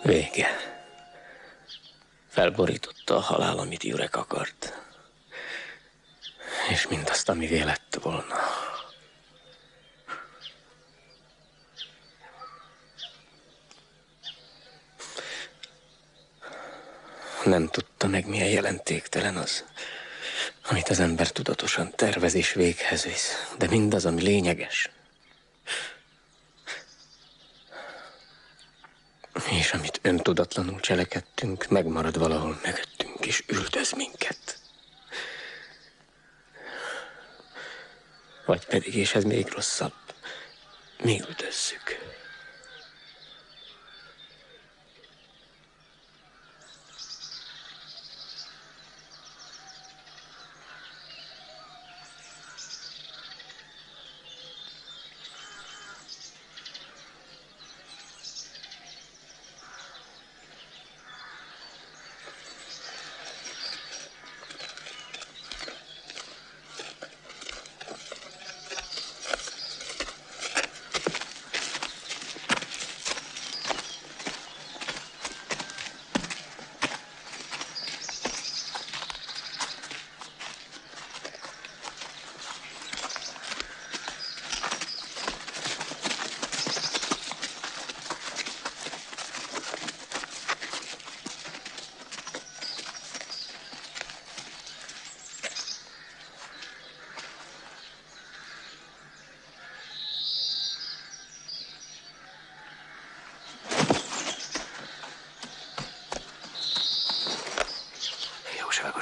Vége. Felborította a halál, amit Jurek akart. És mindazt, amivé lett volna. Nem tudta meg, milyen jelentéktelen az, amit az ember tudatosan tervez és véghez visz. De mindaz, ami lényeges. És amit öntudatlanul cselekedtünk, megmarad valahol mögöttünk, és üldöz minket. Vagy pedig, és ez még rosszabb, mi üldözzük.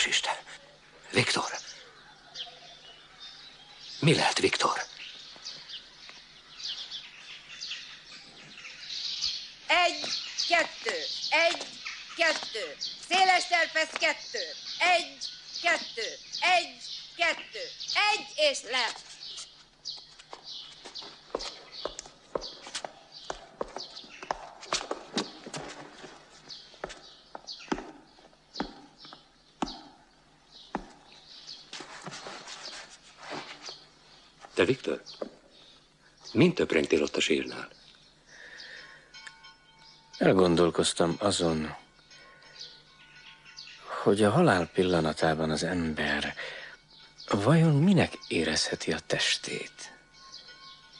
Isten! Viktor! Mi lehet, Viktor? Egy, kettő. Széles terpesz 2. 1, 2. 1, 2. 1 és le. Te, Viktor, mind töprengtél ott a sírnál? Elgondolkoztam azon, hogy a halál pillanatában az ember vajon minek érezheti a testét?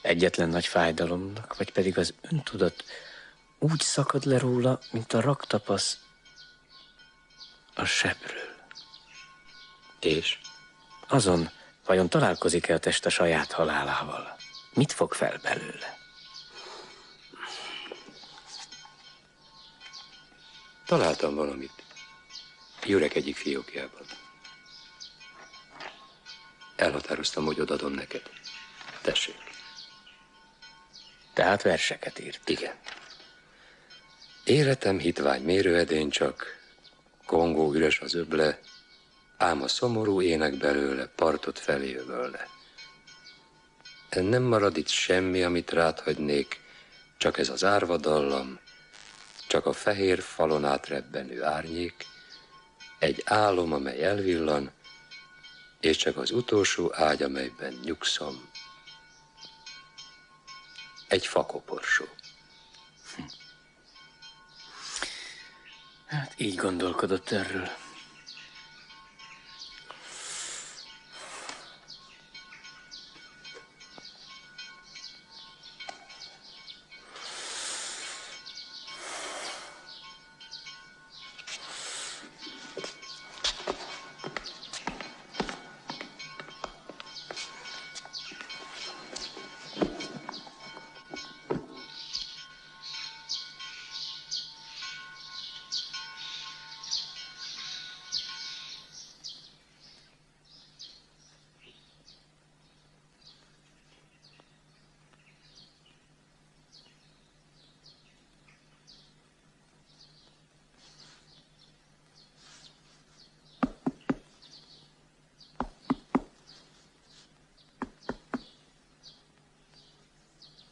Egyetlen nagy fájdalomnak, vagy pedig az öntudat úgy szakad le róla, mint a raktapasz a sebről. És? Azon, vajon találkozik-e a test a saját halálával? Mit fog fel belőle? Találtam valamit Jurek egyik fiókjában. Elhatároztam, hogy odadom neked. Tessék. Tehát verseket írt? Igen. Életem hitvány mérőedén csak, Kongó üres az öble, ám a szomorú ének belőle partot felé övölne. Nem marad itt semmi, amit rád hagynék, csak ez az árva dallam, csak a fehér falon átrebbenő árnyék, egy álom, amely elvillan, és csak az utolsó ágy, amelyben nyugszom, egy fakoporsó. Hát így gondolkodott erről.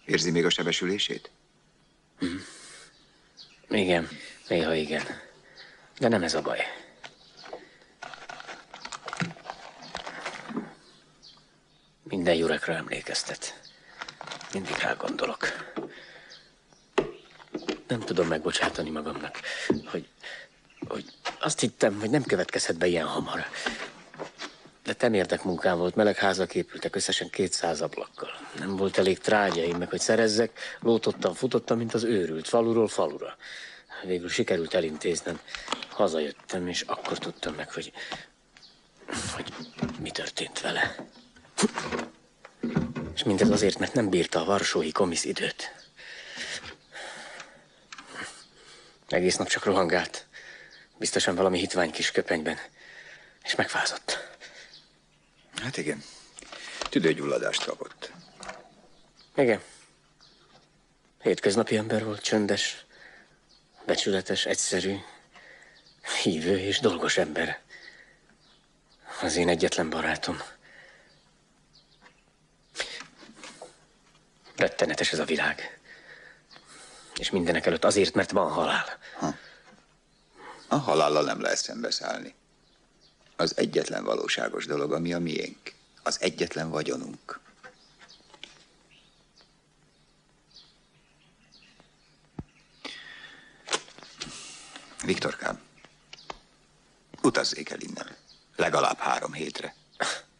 Érzi még a sebesülését? Igen, néha igen. De nem ez a baj. Minden Jurekra emlékeztet. Mindig rá gondolok. Nem tudom megbocsátani magamnak, hogy azt hittem, hogy nem következhet be ilyen hamar. De temérdek munkám volt, meleg házak épültek összesen 200 ablakkal. Nem volt elég trágyaim meg, hogy szerezzek, lótottam, futottam, mint az őrült, faluról falura. Végül sikerült elintéznem. Hazajöttem, és akkor tudtam meg, hogy mi történt vele. És mindez azért, mert nem bírta a varsói komisz időt. Egész nap csak rohangált. Biztosan valami hitvány kis köpenyben. És megfázott. Hát igen. Tüdőgyulladást kapott. Igen. Hétköznapi ember volt, csöndes, becsületes, egyszerű, hívő és dolgos ember. Az én egyetlen barátom. Rettenetes ez a világ. És mindenek előtt azért, mert van halál. A halállal nem lehet szembeszállni. Az egyetlen valóságos dolog, ami a miénk. Az egyetlen vagyonunk. Viktorkám, utazzék el innen. Legalább 3 hétre.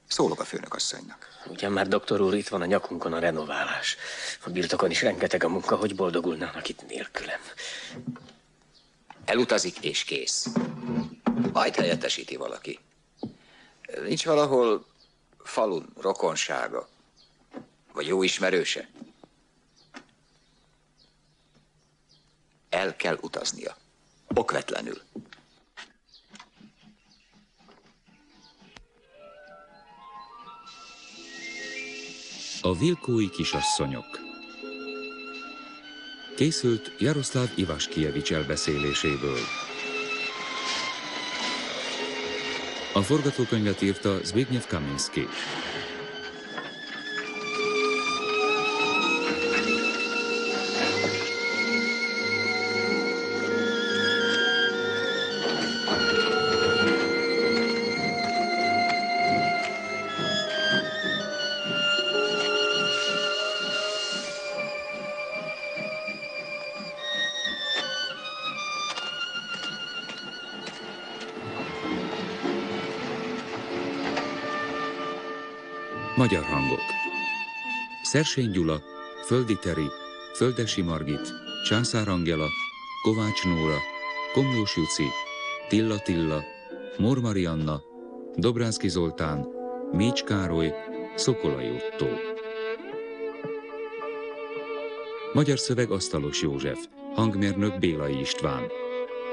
Szólok a főnökasszonynak. Ugyan már, doktor úr, itt van a nyakunkon a renoválás. A birtokon is rengeteg a munka, hogy boldogulnának itt nélkülem. Elutazik és kész. Majd helyettesíti valaki. Nincs valahol falun rokonsága? Vagy jó ismerőse? El kell utaznia. Okvetlenül. A vilkói kisasszonyok. Készült Jaroszláv Ivaskievics elbeszéléséből. A forgatókönyvet írta Zbigniew Kaminski. Magyar hangok. Szersény Gyula, Földi Teri, Földesi Margit, Császár Angela, Kovács Nóra, Komlós Juci, Tilla Tilla, Mór Marianna, Dobránszky Zoltán, Mécs Károly, Szokolai Ottó. Magyar szöveg Asztalos József, hangmérnök Bélai István,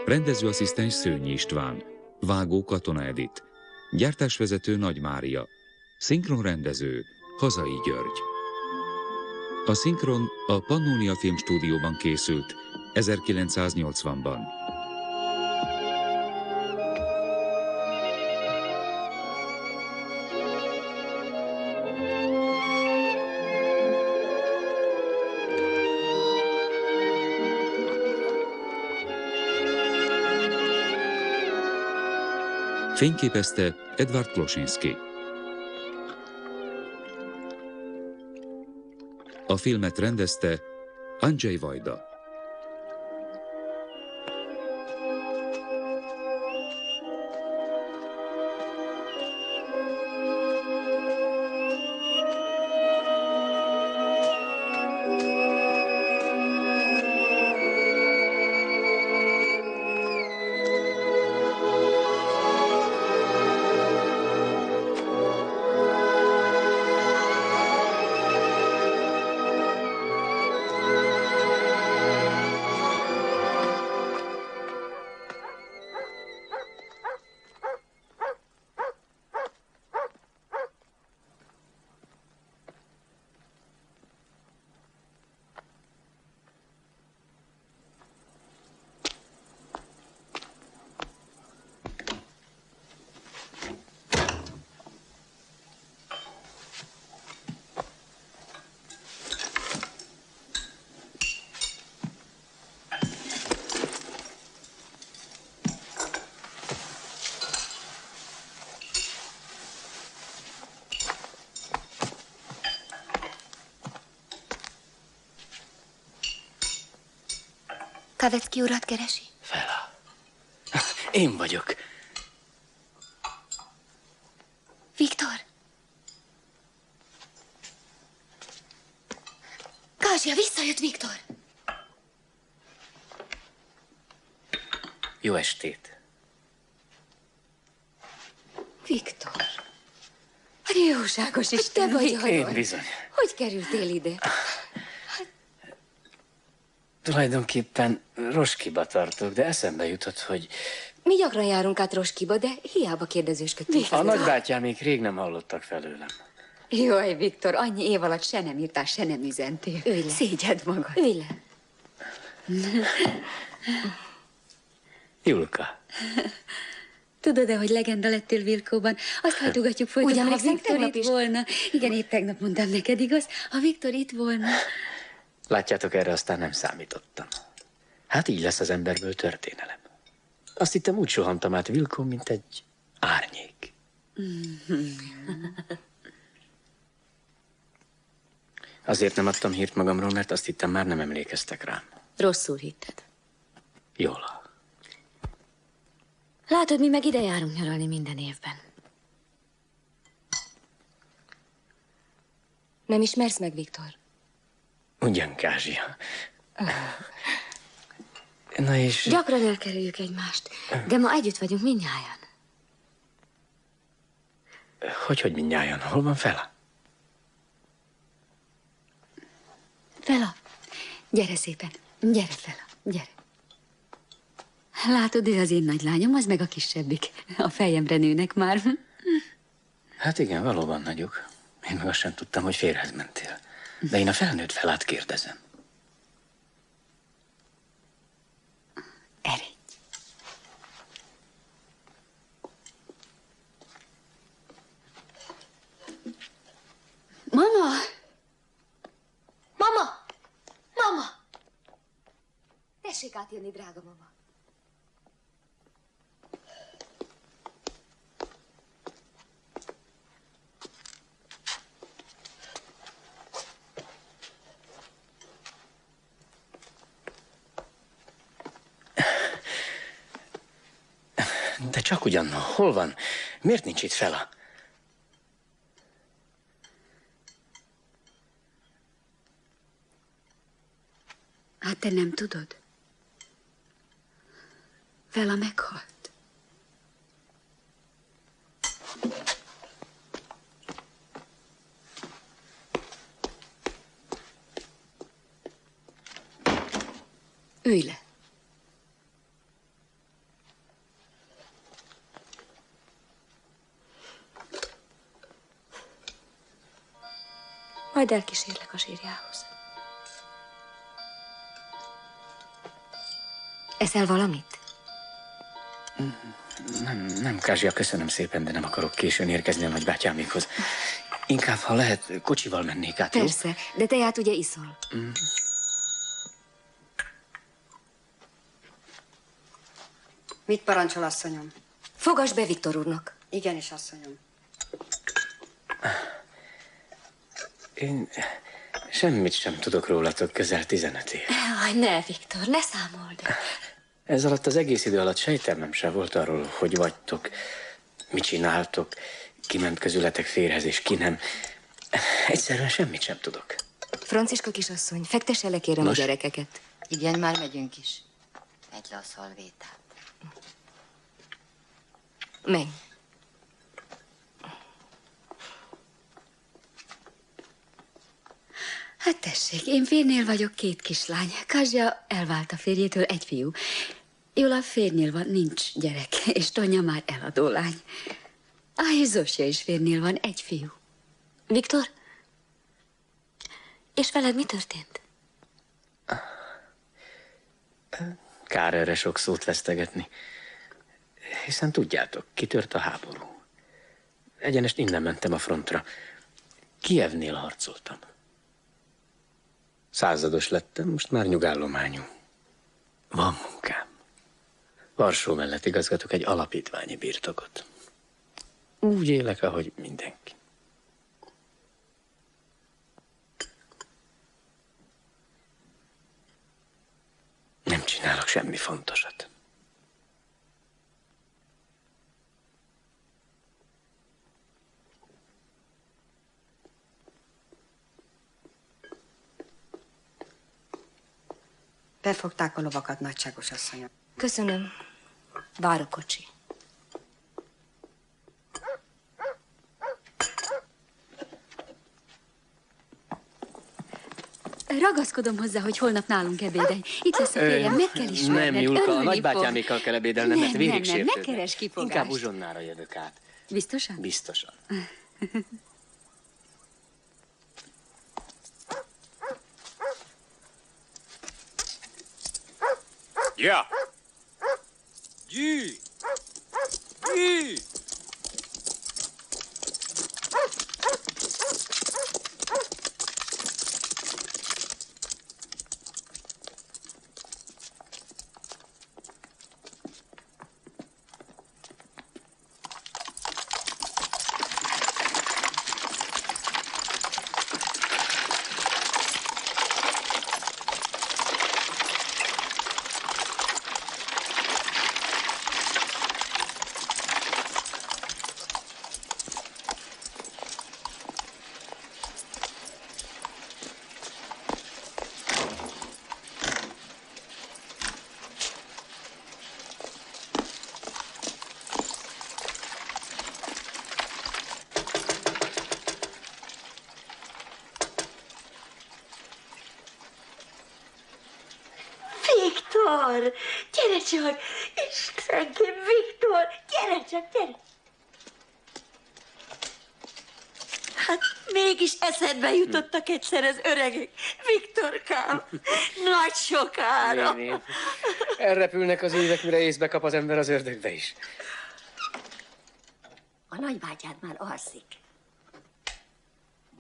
rendezőasszisztens Szőnyi István, vágó Katona Edit, gyártásvezető Nagy Mária, szinkronrendező Hazai György. A szinkron a Pannonia Filmstúdióban készült 1980-ban. Fényképezte Edward Klosinski. A filmet rendezte Andrzej Wajda. Kavecki urat keresi? Fela. Én vagyok. Viktor! Kázsia, visszajött Viktor! Jó estét. Viktor! Jóságos Isten, te vagy Én arról. bizony. Hogy kerültél ide? Tulajdonképpen Roskiba tartok, de eszembe jutott, hogy Mi gyakran járunk át Roskiba, de hiába kérdezősködtünk. a nagybátyám még rég nem hallottak felőlem. Jaj, Viktor, annyi év alatt se nem írtál, se nem üzentél. Ülj le. Szégyed magad. Ülj le. Julka. Tudod-e, hogy legenda lettél Vilkóban? Azt hajtogatjuk folyton, Ugyan ha emlékszem, Viktor tegnap itt is. volna. Igen, épp tegnap mondtam neked, igaz? Ha Viktor itt volna. Látjátok, erre aztán nem számítottam. Hát így lesz az emberből történelem. Azt hittem, úgy sohantam át Vilkó, mint egy árnyék. Azért nem adtam hírt magamról, mert azt hittem, már nem emlékeztek rám. Rosszul hitted. Jól. Látod, mi meg ide járunk nyaralni minden évben. Nem ismersz meg, Viktor? Ugyan, Kázsia. Na és... Gyakran elkerüljük egymást, de ma együtt vagyunk mindnyájan. Hogy mindnyájan? Hol van Fela? Fela, gyere szépen. Gyere, Fela, gyere. Látod, ő az én nagylányom, az meg a kisebbik. A fejemre nőnek már. Hát igen, valóban nagyok. Én meg azt sem tudtam, hogy férhez mentél. De én a felnőtt Felát kérdezem. Eredj. Mama! Mama! Mama! Tessék átjönni, drága mama. De csak ugyan, hol van? Miért nincs itt Fela? Hát te nem tudod? Fela meghalt. Ülj le. Majd elkísérlek a sírjához. Eszel valamit? Nem, Kázsia, köszönöm szépen, de nem akarok későn érkezni a nagybátyámékhoz. Inkább, ha lehet, kocsival mennék át, jó? Persze, de teját ugye iszol. Mit parancsol, asszonyom? Fogass be Viktor úrnak. Igenis, asszonyom. Én semmit sem tudok rólatok közel 15 év. Aj, ne, Viktor, ne számold. Ez alatt az egész idő alatt sejtelmem sem volt arról, hogy vagytok, mit csináltok, ki ment közületek férhez és ki nem. Egyszerűen semmit sem tudok. Franciska kisasszony, fektesse le kérem Nos? a gyerekeket. Igen, már megyünk is. Megy le a szalvétát. Menj. Hát tessék, én férnél vagyok 2 kislány. Kázsia elvált a férjétől, 1 fiú. Jula férnél van, nincs gyerek, és Tonya már eladó lány. És Zsófia is férnél van, 1 fiú. Viktor? És veled mi történt? Kár erre sok szót vesztegetni. Hiszen tudjátok, kitört a háború. Egyenest innen mentem a frontra. Kijevnél harcoltam. Százados lettem, most már nyugállományú. Van munkám. Varsó mellett igazgatok egy alapítványi birtokot. Úgy élek, ahogy mindenki. Nem csinálok semmi fontosat. Befogták a lovakat, nagyságos asszonyom. Köszönöm. Vár a kocsi. Ragaszkodom hozzá, hogy holnap nálunk ebédelj. Itt lesz a férjem, meg kell ismerned. Nem, Julka, a örülni nagybátyámékkal kell ebédelnem, mert vérig nem, sértődnek. ne keresd kifogást. Inkább uzsonnára jövök át. Biztosan? Biztosan. Ja! Gyű! Gyű! Viktor, gyere csak! Istenkém, Viktor, gyere csak, gyere! Hát mégis eszedbe jutottak egyszer az öregek. Viktorkám, nagy sokára. Néni, elrepülnek az évek, mire észbe kap az ember az ördögbe is. A nagybátyád már alszik.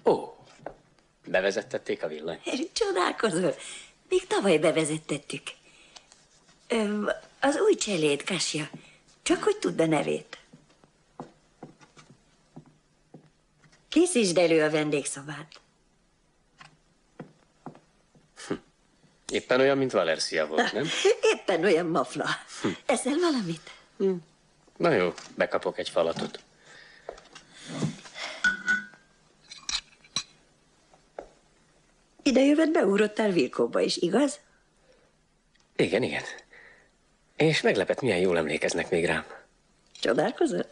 Ó, bevezettették a villanyt. Csodálkozol. Még tavaly bevezettettük. Az új cseléd, Kasia. Csak hogy tudd a nevét. Készítsd elő a vendégszobát. Éppen olyan, mint Valercia volt, nem? Éppen olyan mafla. Eszel valamit? Na jó, bekapok egy falatot. Ide jövet beugrottál Vilkóba is, igaz? Igen, igen. És meglepett, milyen jól emlékeznek még rám. Csodálkozol?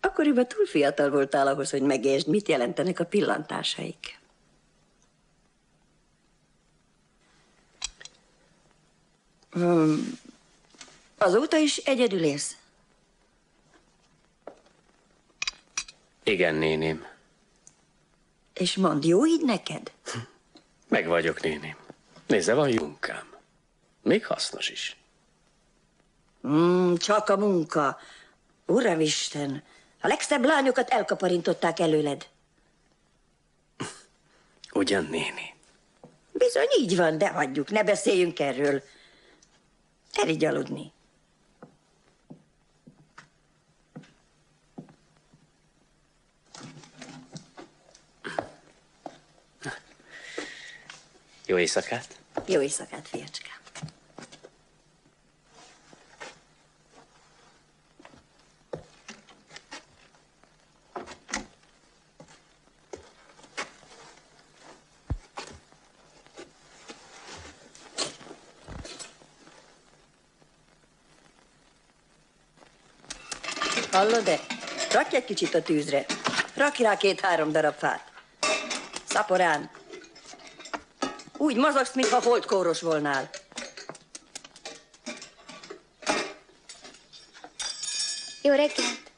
Akkoriban túl fiatal voltál ahhoz, hogy megértsd, mit jelentenek a pillantásaik. Azóta is egyedül élsz? Igen, néném. És mondd, jó így neked? Meg vagyok, néném. Nézze, van jó munkám. Még hasznos is. Csak a munka. Uramisten, a legszebb lányokat elkaparintották előled. Ugyan, néni? Bizony így van, de hagyjuk, ne beszéljünk erről. Elég aludni. Jó éjszakát? Jó éjszakát, fiacskám. Hallod-e? Rakj egy kicsit a tűzre. Rakj rá 2-3 darab fát. Szaporán. Úgy mozogsz, mintha holdkóros volnál. Jó reggelt!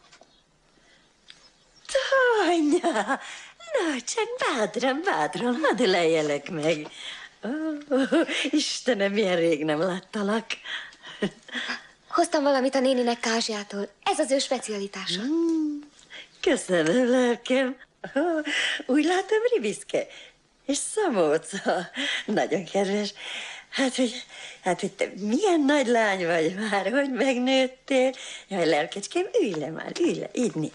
Tanya! Na, csak bátran, hadd lejjelek meg. Istenem, milyen rég nem láttalak. Hoztam valamit a néninek Kázsiától. Ez az ő specialitása. Köszönöm, lelkem. Úgy látom, ribiszke. És szamóca. Nagyon kedves. Hát, hogy te milyen nagy lány vagy már, hogy megnőttél. Jaj, lelkecském, ülj le már, ülj le, inni.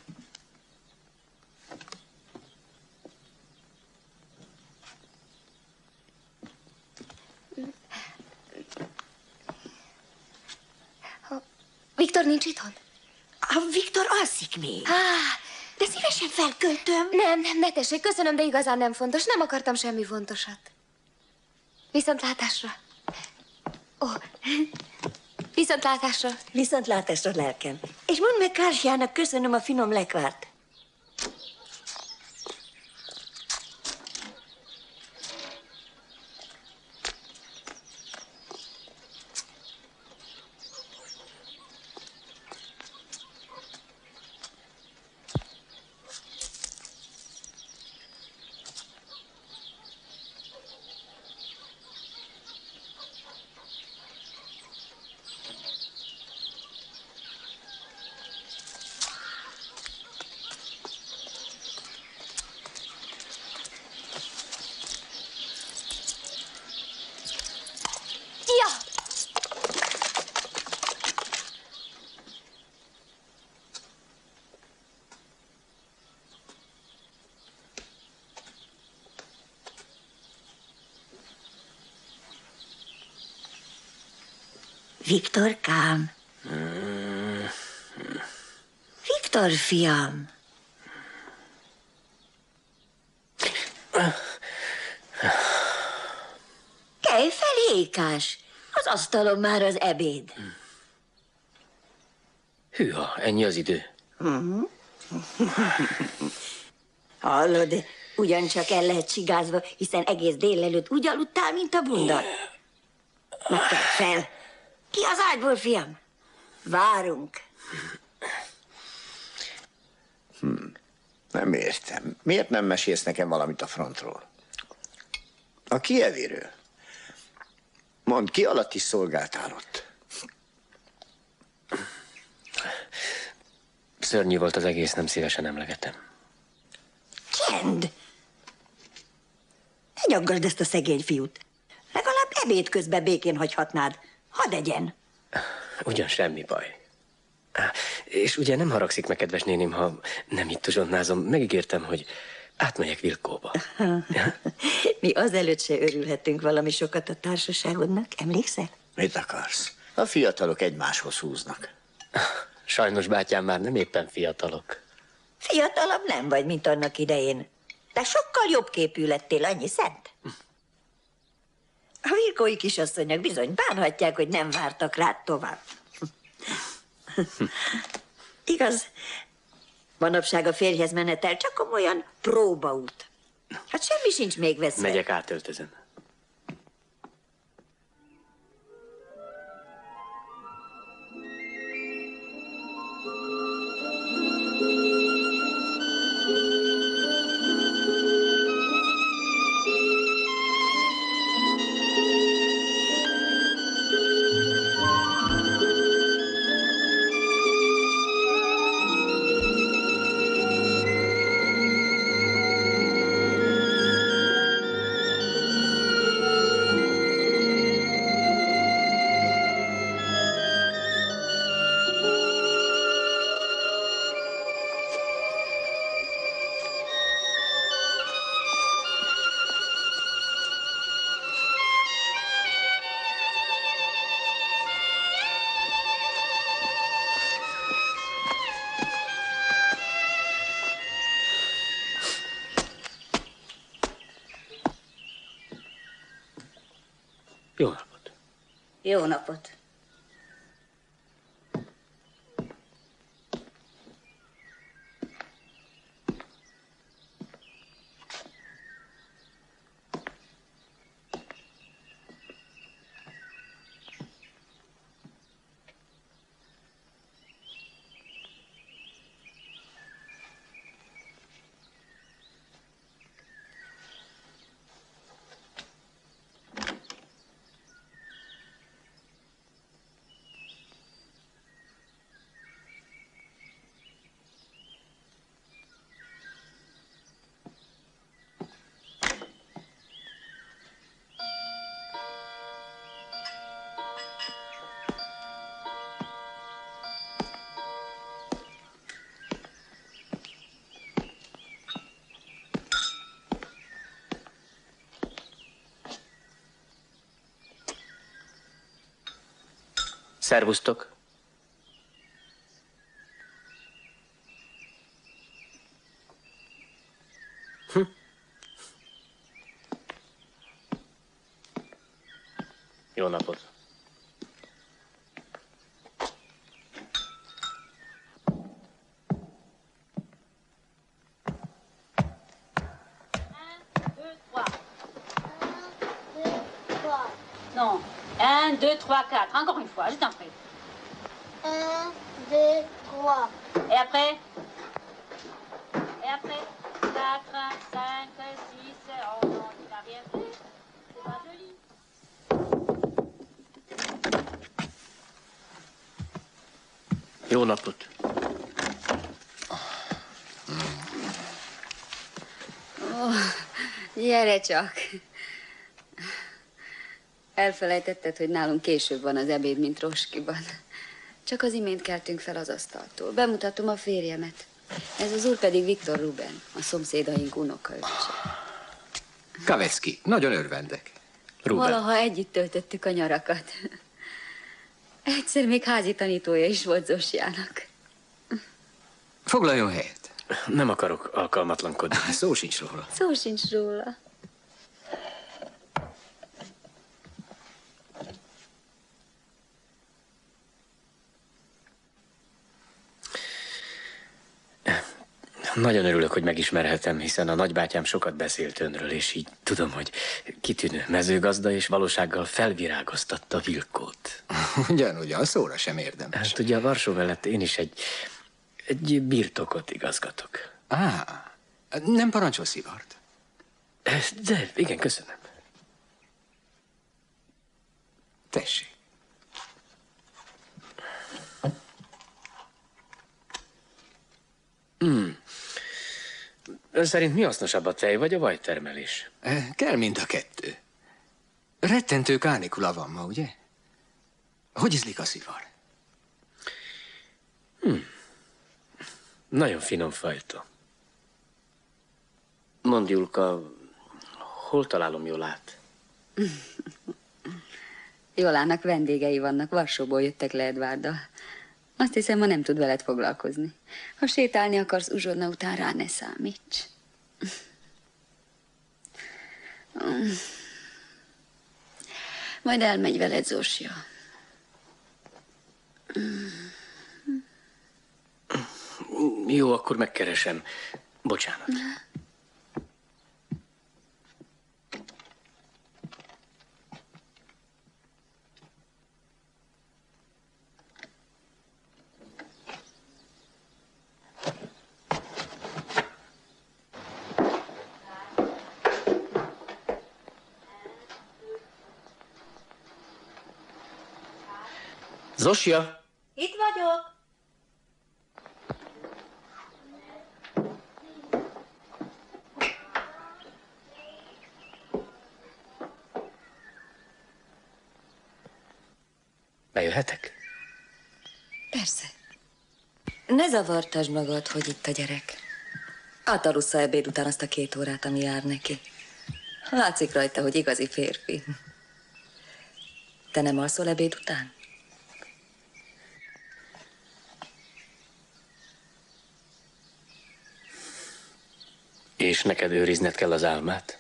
Viktor nincs itthon? A Viktor alszik még. De szívesen felköltöm. Nem, ne tessék, köszönöm, de igazán nem fontos. Nem akartam semmi fontosat. Viszontlátásra. Viszontlátásra. Viszontlátásra, lelkem. És mondd meg Kázsiának, köszönöm a finom lekvárt. Viktorkám. Viktor, fiam. Kelj fel, Hékás. Az asztalon már az ebéd. Hűha, ennyi az idő. Hallod, ugyancsak el lehet csigázva, hiszen egész délelőtt úgy aludtál, mint a bundar. Na, kelj fel. Ki az ágyból, fiam? Várunk. Nem értem. Miért nem mesélsz nekem valamit a frontról? A Kijeviről. Mondd, ki alatt is szolgáltál ott? Szörnyű volt az egész, nem szívesen emlegetem. Csend! Ne nyaggasd ezt a szegény fiút. Legalább ebéd közben békén hagyhatnád. Hadd egyen. Ugyan semmi baj. És ugye nem haragszik meg, kedves nénim, ha nem itt uzsonnázom. Megígértem, hogy átmegyek Vilkóba. Mi azelőtt se örülhetünk valami sokat a társaságodnak, emlékszel? Mit akarsz? A fiatalok egymáshoz húznak. Sajnos, bátyám, már nem éppen fiatalok. Fiatalabb nem vagy, mint annak idején. De sokkal jobb képű lettél, annyi szent. A Vilkói kisasszonyok bizony bánhatják, hogy nem vártak rád tovább. Igaz, manapság a férjhez menetel csak komolyan próbaút. Hát semmi sincs még veszve. Megyek, átöltözöm. Jó napot! Jó napot! Szervusztok! Jó napot. Non. 1, 2, 3, 4. Encore une fois, je t'en prie. 1, 2, 3. Et après? Et après? 4, 5, 6. Oh non, tu n'as rien fait. C'est pas joli. Jó napot. Gyere csak. Elfelejtetted, hogy nálunk később van az ebéd, mint Roskiban. Csak az imént keltünk fel az asztaltól. Bemutatom a férjemet. Ez az úr pedig Viktor Ruben, a szomszédaink unokaöccse. Kavecki, nagyon örvendek. Ruben. Valaha együtt töltöttük a nyarakat. Egyszer még házi tanítója is volt Zosjának. Foglaljon helyet. Nem akarok alkalmatlankodni. Szó sincs róla. Szó sincs róla. Nagyon örülök, hogy megismerhetem, hiszen a nagybátyám sokat beszélt önről, és így tudom, hogy kitűnő mezőgazda és valósággal felvirágoztatta Vilkót. Ugyan, szóra sem érdemes. Hát ugye a Varsó mellett én is egy birtokot igazgatok. Nem parancsol szivart? De, igen, köszönöm. Tessék. Ön szerint mi hasznosabb, a tej vagy a vajtermelés? Kell mind a kettő. Rettentő kánikula van ma, ugye? Hogy ízlik a szivar? Nagyon finom fajta. Mondd, Julka, hol találom Jolát? Jolának vendégei vannak, Varsóból jöttek le Edvárddal. Azt hiszem, ma nem tud veled foglalkozni. Ha sétálni akarsz uzsonna után, rá ne számíts. Majd elmegy veled Zsósja. Jó, akkor megkeresem. Bocsánat. Zsósja! Itt vagyok. Bejöhetek? Persze. Ne zavartasd magad, hogy itt a gyerek. Átalussza ebéd után azt a 2 órát, ami jár neki. Látszik rajta, hogy igazi férfi. Te nem alszol ebéd után? És neked őrizned kell az álmát?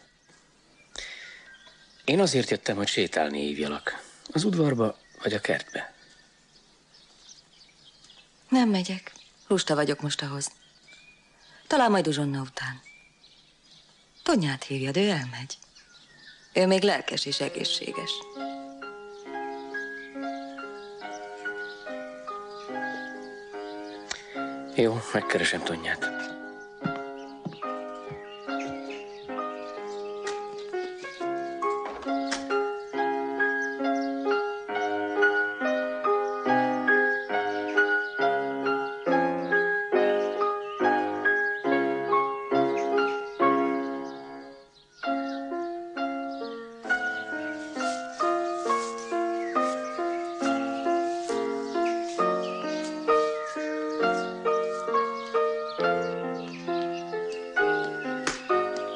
Én azért jöttem, hogy sétálni hívjalak. Az udvarba vagy a kertbe. Nem megyek. Lusta vagyok most ahhoz. Talán majd uzsonna után. Tonyát hívjad, ő elmegy. Ő még lelkes és egészséges. Jó, megkeresem Tonyát.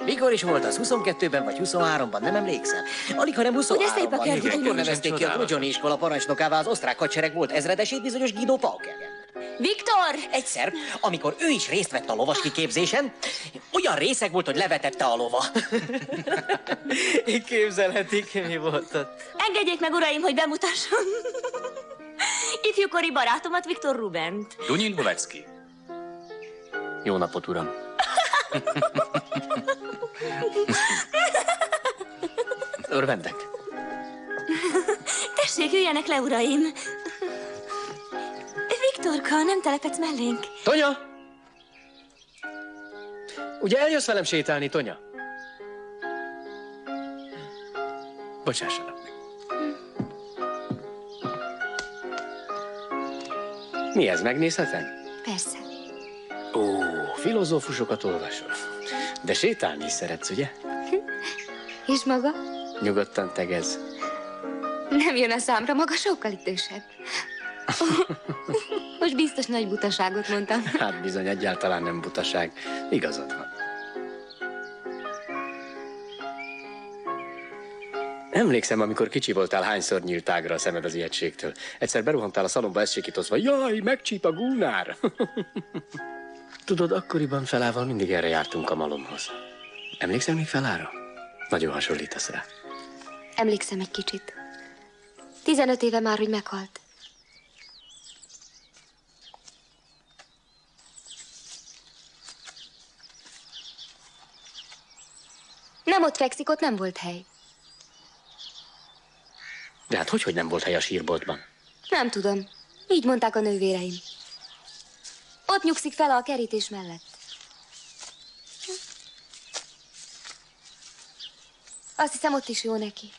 Mikor is volt az? 22-ben vagy 23-ban, nem emlékszel? Alig, hanem 23-ban. Ugye szép a kertben? Akkor nevezték ki a Klodzsoni iskola parancsnokává az osztrák hadsereg volt ezredesét, bizonyos Guido Pauker. Viktor! Egyszer, amikor ő is részt vett a lovas kiképzésen, olyan részeg volt, hogy levetette a lova. Képzelhetik, mi volt ott. Engedjék meg, uraim, hogy bemutassam. Ifjúkori barátomat, Viktor Rubent. Dunyin Lovecki. Jó napot, uram. Örvendek. Tessék, üljenek le, uraim. Viktorka, nem telepedsz mellénk? Tonya! Ugye eljössz velem sétálni, Tonya? Bocsássanak meg. Mi ez, megnézhetem? Persze. Ó, filozófusokat olvasol. De sétálni is szeretsz, ugye? És maga? Nyugodtan tegezz. Nem jön a számra, maga sokkal idősebb. Most biztos nagy butaságot mondtam. Hát bizony, egyáltalán nem butaság. Igazad van. Emlékszem, amikor kicsi voltál, hányszor nyílt ágra a szemed az ijegységtől. Egyszer beruhantál a szalomba ezt sikítozva. Jaj, megcsíp a gúnár! Tudod, akkoriban Felával mindig erre jártunk a malomhoz. Emlékszel még Felára? Nagyon hasonlítasz rá. Emlékszem egy kicsit. 15 éve már, hogy meghalt. Nem ott fekszik, ott nem volt hely. De hát hogy nem volt hely a sírboltban? Nem tudom. Így mondták a nővéreim. Ott nyugszik fel a kerítés mellett. Azt hiszem, ott is jó neki.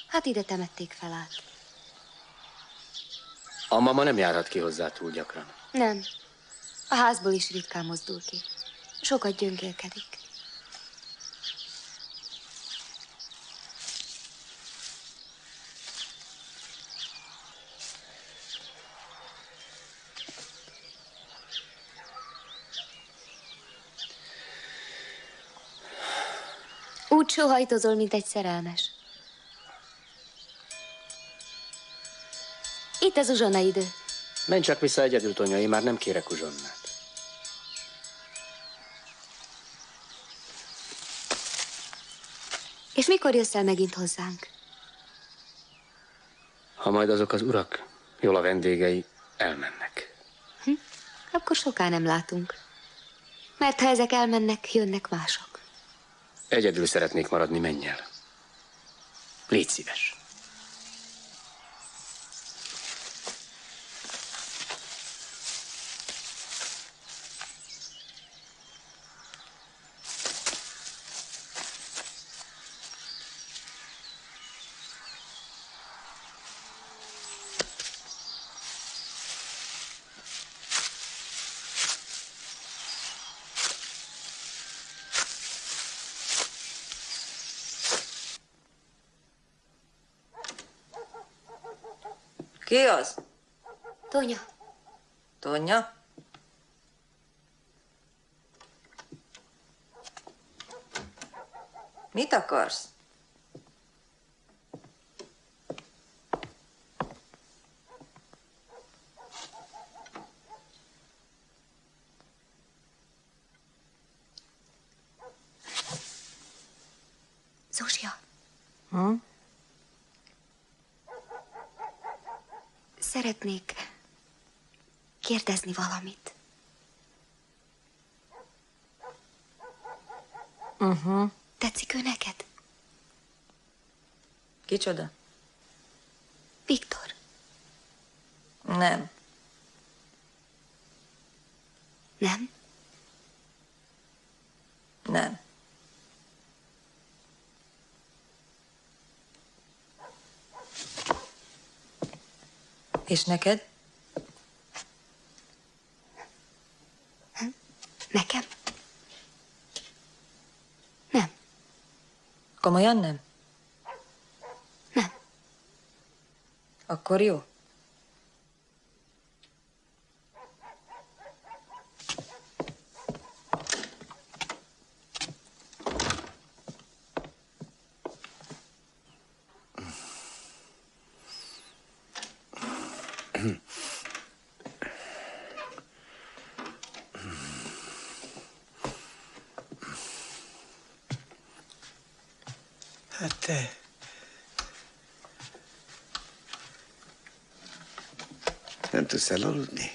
Hát ide temették fel át. A mama nem járhat ki hozzá túl gyakran. Nem. A házból is ritkán mozdul ki. Sokat gyöngélkedik. Úgy sóhajtozol, mint egy szerelmes. Itt az uzsonna idő. Menj csak vissza egyedül, Tonya, én már nem kérek uzsonnát. És mikor jössz el megint hozzánk? Ha majd azok az urak, jól a vendégei, elmennek. Akkor soká nem látunk. Mert ha ezek elmennek, jönnek mások. Egyedül szeretnék maradni, menj el. Légy szíves. Ki az? Tonya. Tonya? Mit akarsz? Zsuzsia. Hm? Szeretnék kérdezni valamit. Tetszik ő neked? Kicsoda? Viktor. Nem. Nem? Nem. És neked? Nekem? Nem. Komolyan nem? Nem. Akkor jó. Hát te... Nem tudsz elaludni?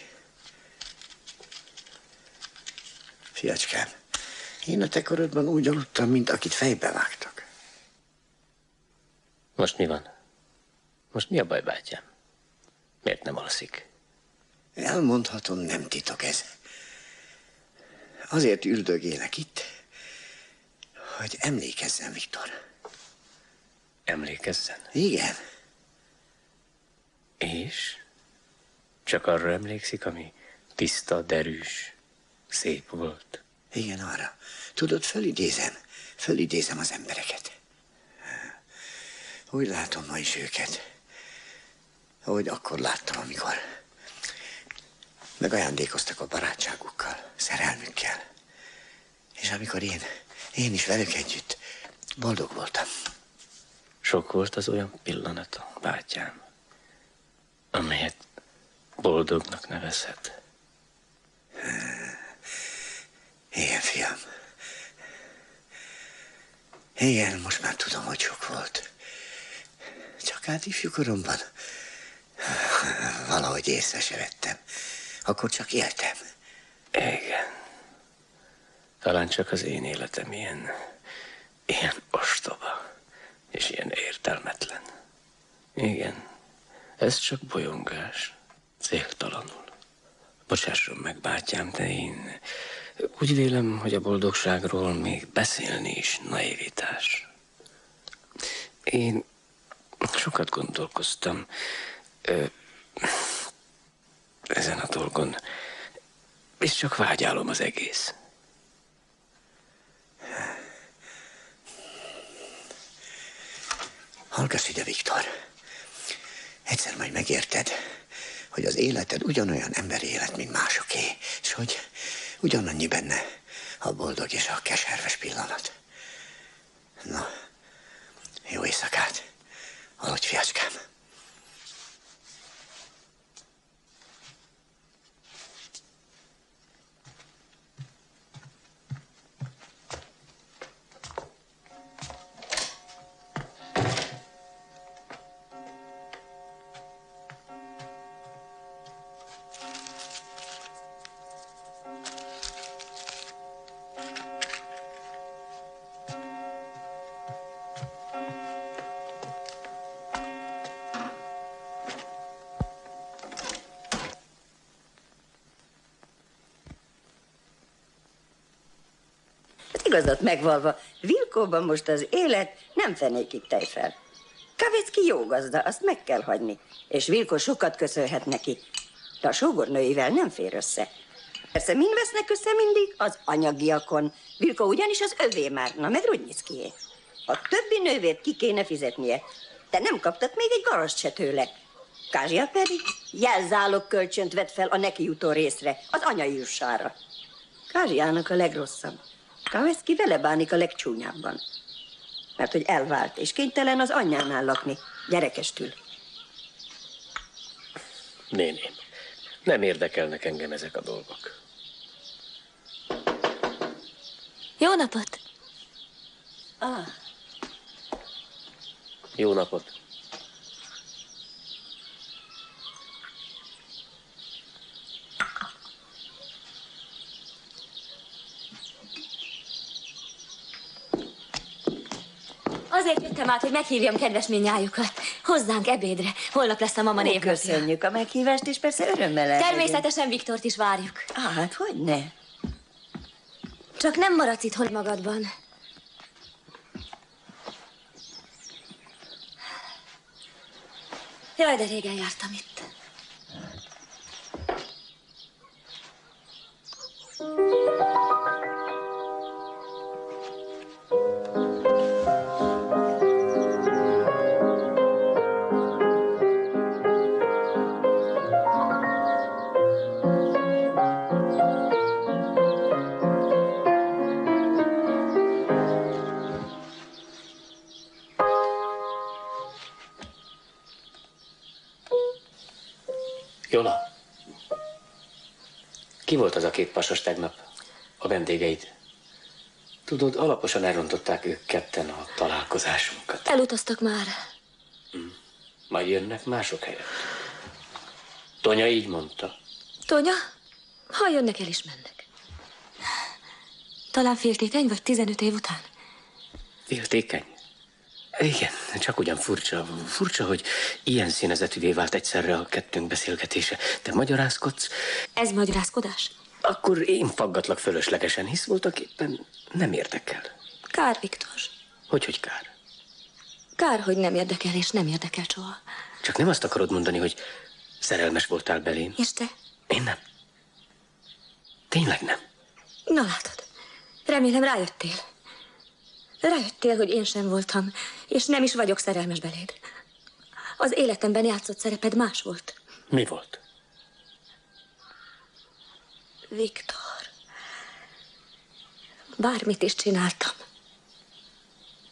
Fiacskám, én a te korodban úgy aludtam, mint akit fejbe vágtak. Most mi van? Most mi a baj, bátyám? Miért nem alszik? Elmondhatom, nem titok ez. Azért üldögélek itt, hogy emlékezzen, Viktor. Emlékezzen? Igen. És? Csak arra emlékszik, ami tiszta, derűs, szép volt? Igen, arra. Tudod, fölidézem az embereket. Úgy látom ma is őket, ahogy akkor láttam, amikor megajándékoztak a barátságukkal, szerelmükkel. És amikor én is velük együtt boldog voltam. Sok volt az olyan pillanata, bátyám, amelyet boldognak nevezhet. Igen, fiam. Igen, most már tudom, hogy sok volt. Csak hát ifjúkoromban valahogy észre se vettem. Akkor csak éltem. Igen. Talán csak az én életem ilyen ostoba, és ilyen értelmetlen. Igen, ez csak bolyongás, céltalanul. Bocsásson meg, bátyám, de én úgy vélem, hogy a boldogságról még beszélni is naivitás. Én sokat gondolkoztam ezen a dolgon, és csak vágyálom az egész. Hallgass ide, Viktor. Egyszer majd megérted, hogy az életed ugyanolyan emberi élet, mint másoké, és hogy ugyanannyi benne a boldog és a keserves pillanat. Na, jó éjszakát. Aludj, fiacskám. Igazat megvalva, Vilkóban most az élet nem fenékig tejfel. Kavecki jó gazda, azt meg kell hagyni, és Vilkó sokat köszönhet neki. De a sógornőivel nem fér össze. Persze mind vesznek össze mindig? Az anyagiakon. Vilkó ugyanis az övé már, na meg Rudnyickié. A többi nővért ki kéne fizetnie. Te nem kaptad még egy garast se tőle. Kázsia pedig jelzálog kölcsönt vett fel a neki jutó részre, az anyai jussára. Kázsiának a legrosszabb. Kavecki vele bánik a legcsúnyábban. Mert hogy elvált, és kénytelen az anyjánál lakni, gyerekestül. Néném, nem érdekelnek engem ezek a dolgok. Jó napot! Jó napot! Azért jöttem át, hogy meghívjam kedves minnyájukat. Hozzánk ebédre. Holnap lesz a mama névnapja. Köszönjük a meghívást, és persze örömmel elmegyünk. Természetesen Viktort is várjuk. Hát hogyne? Csak nem maradsz itt hogy magadban. Jaj, de régen jártam itt. Jola, ki volt az a két pasas tegnap? A vendégeid. Tudod, alaposan elrontották ők ketten a találkozásunkat. Elutaztak már. Majd jönnek mások helyett. Tonya így mondta. Tonya? Ha jönnek, el is mennek. Talán féltékeny vagy 15 év után? Féltékeny? Igen, csak ugyan furcsa. Furcsa, hogy ilyen színezetűvé vált egyszerre a kettőnk beszélgetése. Te magyarázkodsz? Ez magyarázkodás? Akkor én faggatlak fölöslegesen, hisz voltak éppen nem érdekel. Kár, Viktor. Hogy kár? Kár, hogy nem érdekel, és nem érdekel soha. Csak nem azt akarod mondani, hogy szerelmes voltál belém? És te? Én nem. Tényleg nem. Na látod, remélem rájöttél. Rájöttél, hogy én sem voltam, és nem is vagyok szerelmes beléd. Az életemben játszott szereped más volt. Mi volt? Viktor, bármit is csináltam.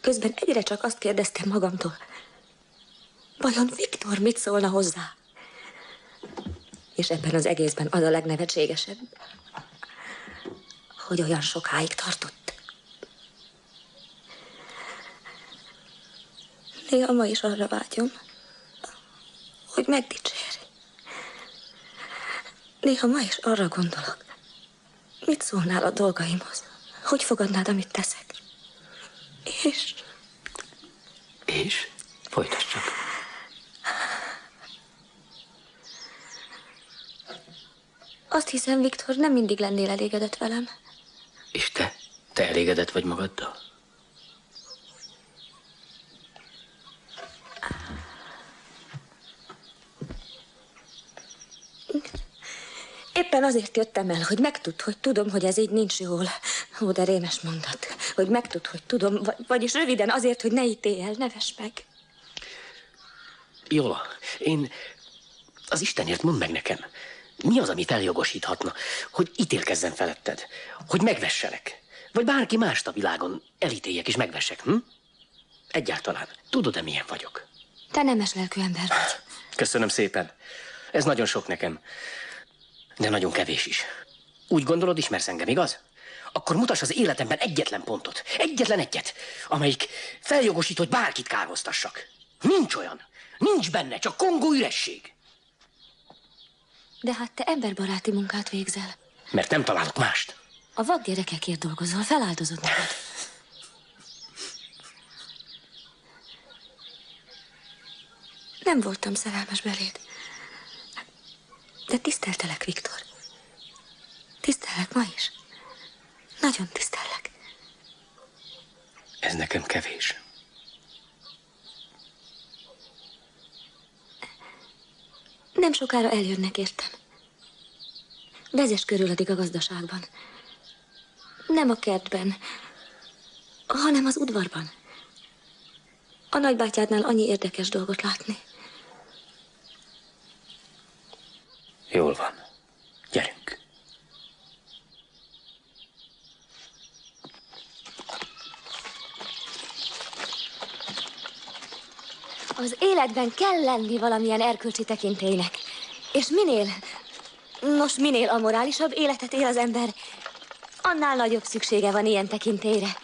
Közben egyre csak azt kérdeztem magamtól, vajon Viktor mit szólna hozzá? És ebben az egészben az a legnevetségesebb, hogy olyan sokáig tartott. Néha ma is arra vágyom, hogy megdicsérj. Néha ma is arra gondolok, mit szólnál a dolgaimhoz, hogy fogadnád, amit teszek. És? És? Folytasd csak. Azt hiszem, Viktor, nem mindig lennél elégedett velem. És te? Te elégedett vagy magaddal? Éppen azért jöttem el, hogy megtudd, hogy tudom, hogy ez így nincs jól. Ó, de rémes mondat. Hogy megtudd, hogy tudom, vagyis röviden azért, hogy ne ítélj el, ne vess meg. Jola, én... Az Istenért mondd meg nekem. Mi az, ami feljogosíthatna, hogy ítélkezzen feletted? Hogy megvesselek? Vagy bárki mást a világon elítéljek és megvessek, hm? Egyáltalán. Tudod-e, milyen vagyok? Te nemes lelkű ember vagy. Köszönöm szépen. Ez nagyon sok nekem. De nagyon kevés is. Úgy gondolod, ismersz engem, igaz? Akkor mutass az életemben egyetlen pontot. Egyetlen egyet, amelyik feljogosít, hogy bárkit kárhoztassak. Nincs olyan. Nincs benne, csak kongó üresség. De hát te emberbaráti munkát végzel. Mert nem találok mást. A vak gyerekekért dolgozol, feláldozod magad. Nem voltam szerelmes beléd. De tiszteltelek, Viktor. Tisztellek ma is. Nagyon tisztellek. Ez nekem kevés. Nem sokára eljönnek, értem. Vezess körül addig a gazdaságban. Nem a kertben, hanem az udvarban. A nagybátyádnál annyi érdekes dolgot látni. Jól van. Gyerünk. Az életben kell lenni valamilyen erkölcsi tekintélynek. És minél amorálisabb életet él az ember, annál nagyobb szüksége van ilyen tekintélyre.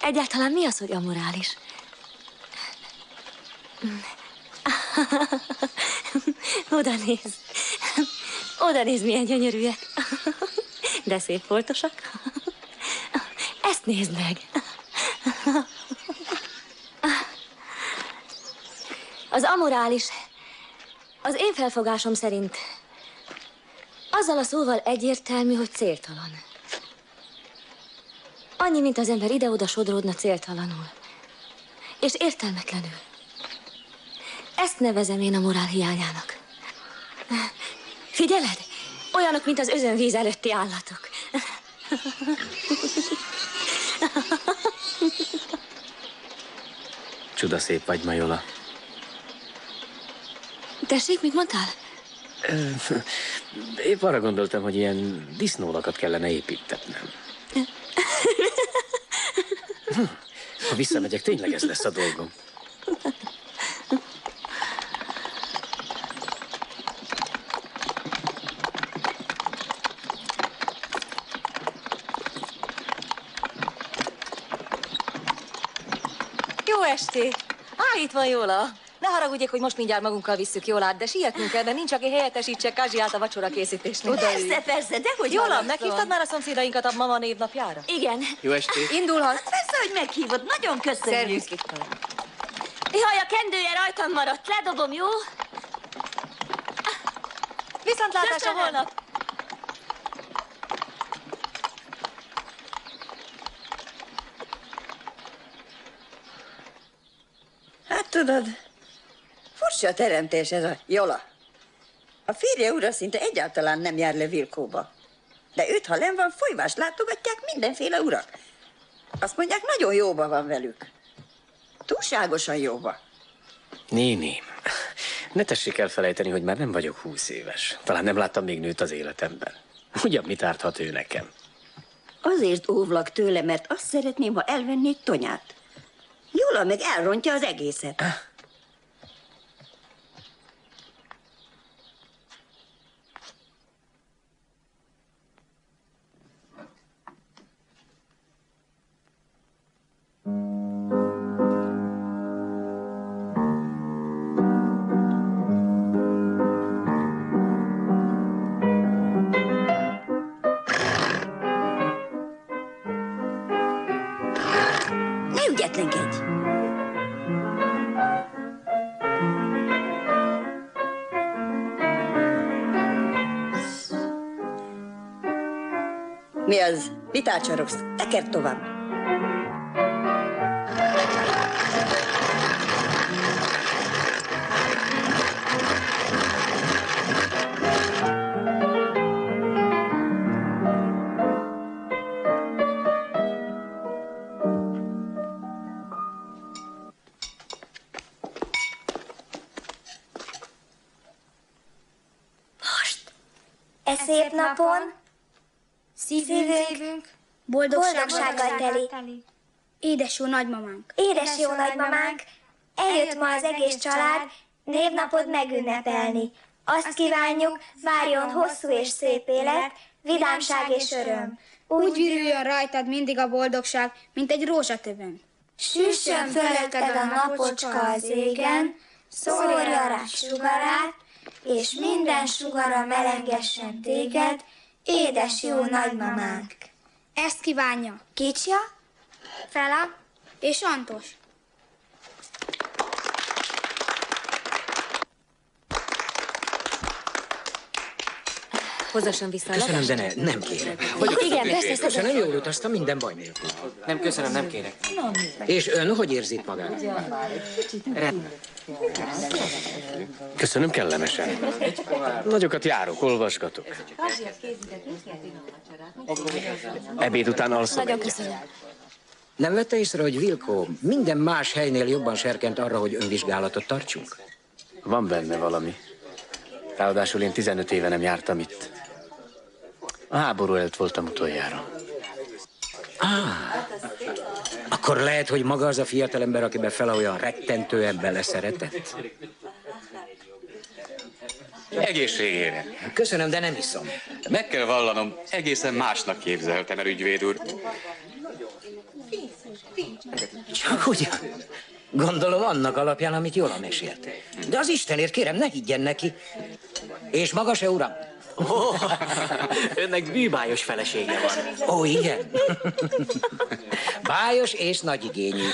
Egyáltalán mi az, hogy amorális? Oda néz. Oda néz, milyen gyönyörűek. De szép foltosak. Ezt nézd meg. Az amorális, az én felfogásom szerint azzal a szóval egyértelmű, hogy céltalan. Annyi, mint az ember ide-oda sodródna céltalanul. És értelmetlenül. Ezt nevezem én a morál hiányának. Figyeled? Olyanok, mint az özönvíz előtti állatok. Csudaszép vagy, Majola. Tessék, mit mondtál? Épp arra gondoltam, hogy ilyen disznólakat kellene építetnem. Ha visszamegyek, tényleg ez lesz a dolgom. estét! Itt van Jóla. Ne haragudjék, hogy most mindjárt magunkkal visszük Jólát, de sietnünk kell, mert nincs, aki helyettesítse Kazsiát a vacsora készítésnél. Persze, dehogy Jóla, haragszom. meghívtad már a szomszédainkat a mama névnapjára? Igen. Jó estét! Indulhat. Persze, hogy meghívod, nagyon köszönjük. Szervusz, Viktor. Jaj, a kendője rajtam maradt. Ledobom, jó? Viszontlátásra holnap. Hát tudod, furcsa teremtés ez a Jola. A férje ura szinte egyáltalán nem jár le Vilkóba. De őt, ha len van, folyvást látogatják mindenféle urak. Azt mondják, nagyon jóba van velük. Túlságosan jóba. Néni, ne tessék elfelejteni, hogy már nem vagyok 20 éves. Talán nem láttam még nőt az életemben. Ugyan mit árthat ő nekem? Azért óvlak tőle, mert azt szeretném, ha elvennéd Tonyát. Jola meg elrontja az egészet. Ne ügyetlenkedj! Mi az? Mit ácsorogsz? Tekerd tovább. E szép napon szívünk boldogsággal teli. Édes jó nagymamánk. Édes jó nagymamánk, eljött ma az egész család névnapod megünnepelni. Azt kívánjuk, várjon hosszú és szép élet, vidámság és öröm. Úgy virüljön rajtad mindig a boldogság, mint egy rózsatöbön. Süssön fölötted a napocska az égen, szórja rá sugarát, és minden sugara melengessen téged, édes jó nagymamánk. Ezt kívánja Kicsia, Fela és Antos. Hozassam vissza a Köszönöm, de levest? nem kérek. Igen, persze, Köszönöm, jól utaztam, minden baj nélkül. Nem, köszönöm, nem kérek. És ön hogy érzi itt magát? Rendben. Köszönöm, kellemesen. Nagyokat járok, olvasgatok. Ebéd után alszom Nagyon egyet. köszönöm. Nem vette észre, hogy Vilkó minden más helynél jobban serkent arra, hogy önvizsgálatot tartsunk? Van benne valami. Ráadásul én 15 éve nem jártam itt. A háború előtt voltam utoljára. Akkor lehet, hogy maga az a fiatalember, akiben Fela olyan rettentően beleszeretett? Egészségére. Köszönöm, de nem iszom. Meg kell vallanom, egészen másnak képzeltem el, ügyvéd úr. Csak ugyan. Gondolom annak alapján, amit jól mesélt. De az Istenért kérem, ne higgyen neki. És maga se, uram? Önnek bűbájos felesége van. Ó, igen. Bájos és nagy igényű.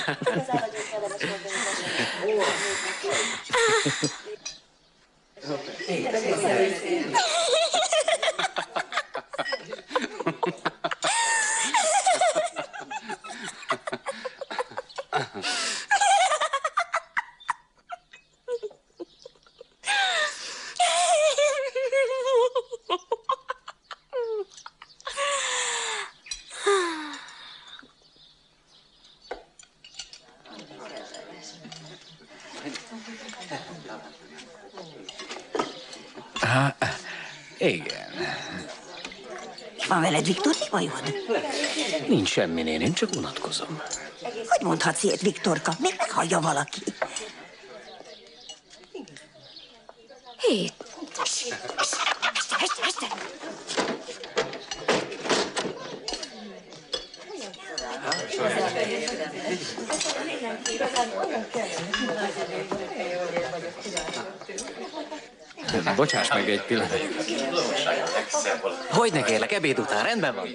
Igen. Van veled, Viktor, mi bajod? Nincs semmi, néném, csak unatkozom. Hogy mondhatsz ilyet, Viktorka? Még meghallja valaki. Hé, Bocsáss meg egy pillanat. Hogyne kérlek, ebéd után rendben van?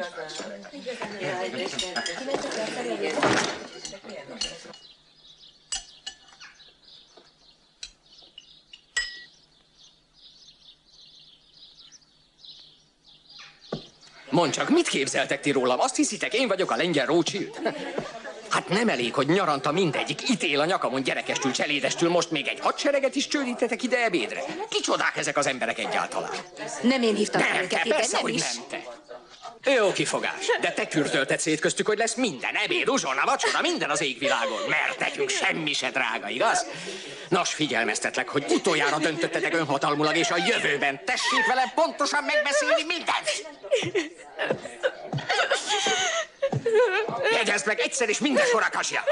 Mondd csak, mit képzeltek ti rólam? Azt hiszitek, én vagyok a lengyel Rothschild? Hát nem elég, hogy nyaranta mindegyik ítél a nyakamon gyerekestül, cselédestül, most még egy hadsereget is csődítetek ide ebédre. Kicsodák ezek az emberek egyáltalán? Nem én hívtam Nem, őket te, ide, persze, nem hogy is. nem te. Jó kifogás, de te kürtölted szét köztük, hogy lesz minden, ebéd, uzsonna, vacsora, minden az égvilágon. Mert nekünk semmi se drága, igaz? Nos, figyelmeztetlek, hogy utoljára döntöttetek önhatalmulag, és a jövőben tessék velem pontosan megbeszélni mindent. Jegyezd meg egyszer és mindenkor, Kasia!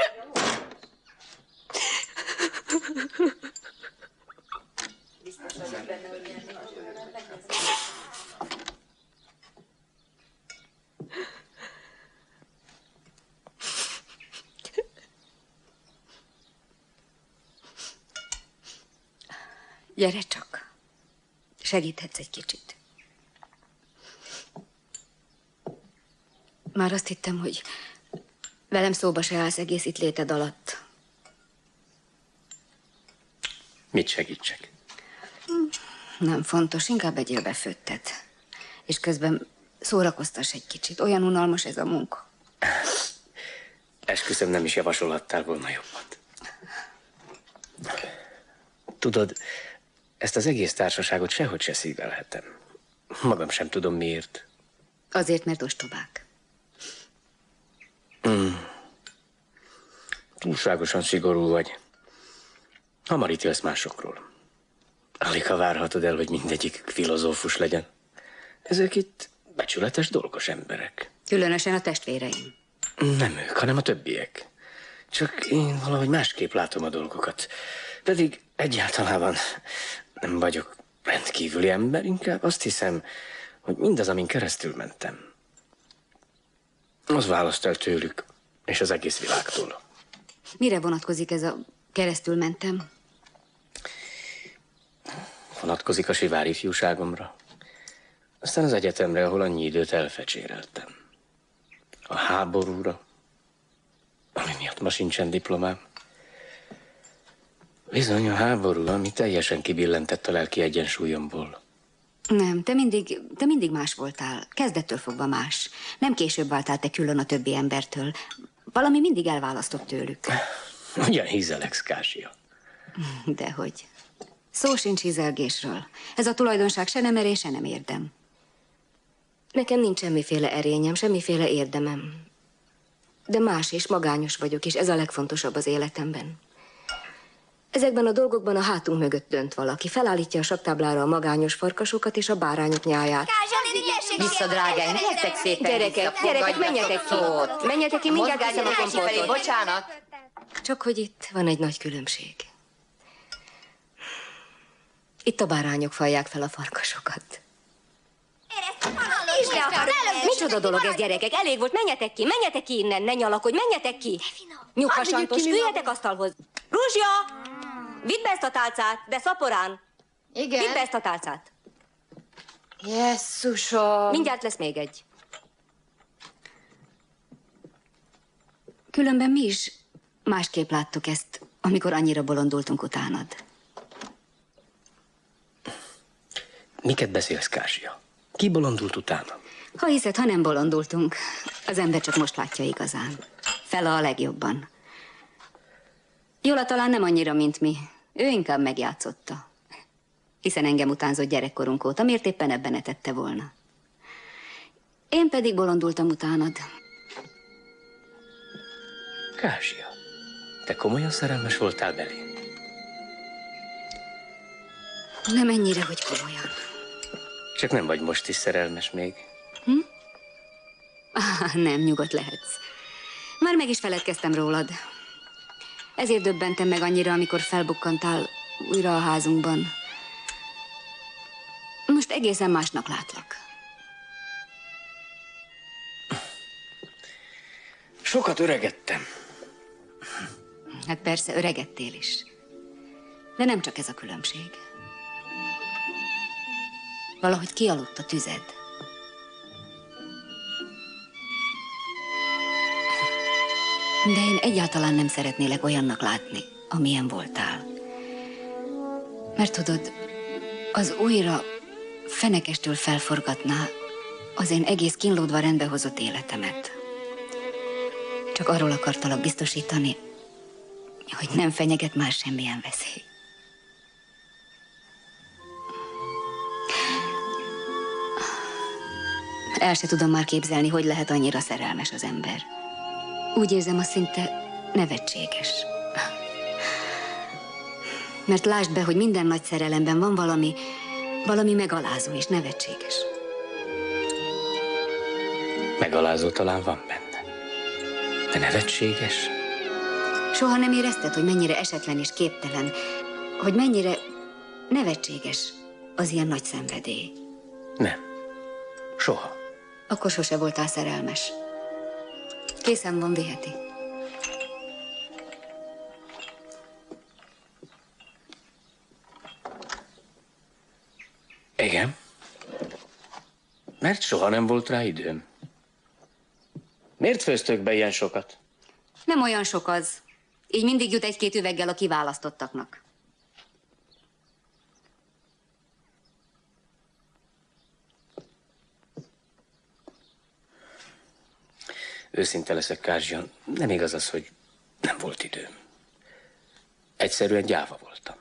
Gyere csak. Segíthetsz egy kicsit. Már azt hittem, hogy velem szóba se állsz egész itt léted alatt. Mit segítsek? Nem fontos, inkább egyél befőttet. És közben szórakoztass egy kicsit. Olyan unalmas ez a munka. Esküszöm, nem is javasolhattál volna jobbat. Tudod, ezt az egész társaságot sehogy se szívelhetem. Magam sem tudom miért. Azért, mert ostobák. Túlságosan szigorú vagy. Hamar ítélsz másokról. Alig ha várhatod el, hogy mindegyik filozófus legyen. Ezek itt becsületes, dolgos emberek. Különösen a testvéreim. Nem ők, hanem a többiek. Csak én valahogy másképp látom a dolgokat. Pedig egyáltalában nem vagyok rendkívüli ember, inkább azt hiszem, hogy mindaz, amin keresztül mentem, az választ el tőlük és az egész világtól. Mire vonatkozik ez a keresztül mentem? Vonatkozik a sivári ifjúságomra. Aztán az egyetemre, ahol annyi időt elfecséreltem. A háborúra, ami miatt ma sincsen diplomám. Bizony a háború, ami teljesen kibillentett a lelki egyensúlyomból. Nem, te mindig más voltál. Kezdettől fogva más. Nem később váltál te külön a többi embertől. Valami mindig elválasztott tőlük. Ugyan hízeleksz, Kásia. Dehogy. Szó sincs hízelgésről. Ez a tulajdonság se nem erény, se nem érdem. Nekem nincs semmiféle erényem, semmiféle érdemem. De más és magányos vagyok, és ez a legfontosabb az életemben. Ezekben a dolgokban a hátunk mögött dönt valaki. Felállítja a saktáblára a magányos farkasokat és a bárányok nyáját. Vissza, drágáim, gyertek szépen. Gyerekek, menjetek ki. Menjetek ki, mindjárt viszem a komportot. Bocsánat. Csak hogy itt van egy nagy különbség. Itt a bárányok fajják fel a farkasokat. Micsoda dolog ez, gyerekek? Elég volt, menjetek ki innen, ne nyalakodj, menjetek ki! Nyughasantos, üljetek asztalhoz. Ruzsia! Vidd be ezt a tálcát, de szaporán. Igen. Vidd be ezt a tálcát. Jesszusom. Mindjárt lesz még egy. Különben mi is másképp láttuk ezt, amikor annyira bolondultunk utánad. Miket beszélsz, Kásia? Ki bolondult utána? Ha hiszed, ha nem bolondultunk, az ember csak most látja igazán. Fela a legjobban. Jóla talán nem annyira, mint mi. Ő inkább megjátszotta. Hiszen engem utánzott gyerekkorunk óta, miért éppen ebben etette volna. Én pedig bolondultam utánad. Kásia, te komolyan szerelmes voltál belém? Nem ennyire, hogy komolyan. Csak nem vagy most is szerelmes még. Nem, nyugodt lehetsz. Már meg is feledkeztem rólad. Ezért döbbentem meg annyira, amikor felbukkantál újra a házunkban. Most egészen másnak látlak. Sokat öregedtem. Hát persze, öregedtél is. De nem csak ez a különbség. Valahogy kialudt a tüzed. De én egyáltalán nem szeretnélek olyannak látni, amilyen voltál. Mert tudod, az újra fenekestől felforgatná az én egész kínlódva rendbehozott életemet. Csak arról akartalak biztosítani, hogy nem fenyeget már semmilyen veszély. El se tudom már képzelni, hogy lehet annyira szerelmes az ember. Úgy érzem, az szinte nevetséges. Mert lásd be, hogy minden nagy szerelemben van valami megalázó és nevetséges. Megalázó talán van benne. De nevetséges? Soha nem érezted, hogy mennyire esetlen és képtelen, hogy mennyire nevetséges az ilyen nagy szenvedély? Nem. Soha. Akkor sose voltál szerelmes. Készen van, viheti. Igen. Mert soha nem volt rá időm. Miért főztök be ilyen sokat? Nem olyan sok az. Így mindig jut egy-két üveggel a kiválasztottaknak. Őszinte leszek, Kázsia, nem igaz az, hogy nem volt időm. Egyszerűen gyáva voltam.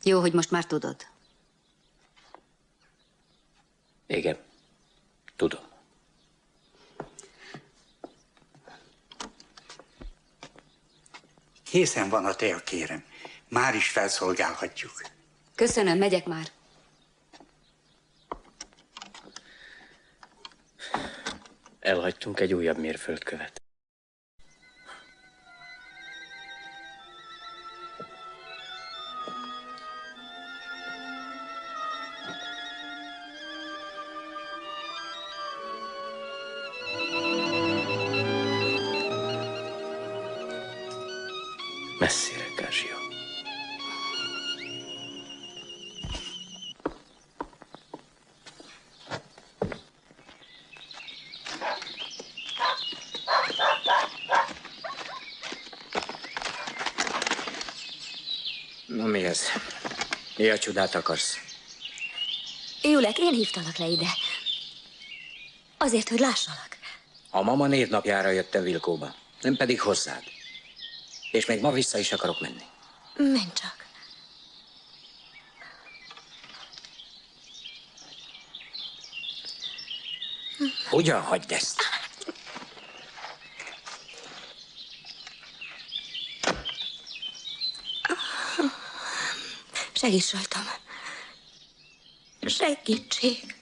Jó, hogy most már tudod. Igen, tudom. Készen van a tea, kérem. Már is felszolgálhatjuk. Köszönöm, megyek már. Elhagytunk egy újabb mérföldkövet. Messzire, Kázsia. Na mi ez? Mi a csodát akarsz? Júlek, én hívtalak le ide. Azért, hogy lássalak. A mama névnapjára jöttem Vilkóba, nem pedig hozzád. És még ma vissza is akarok menni. Menj csak. Ugyan hagyd ezt? Segíts rajtam. Segítség.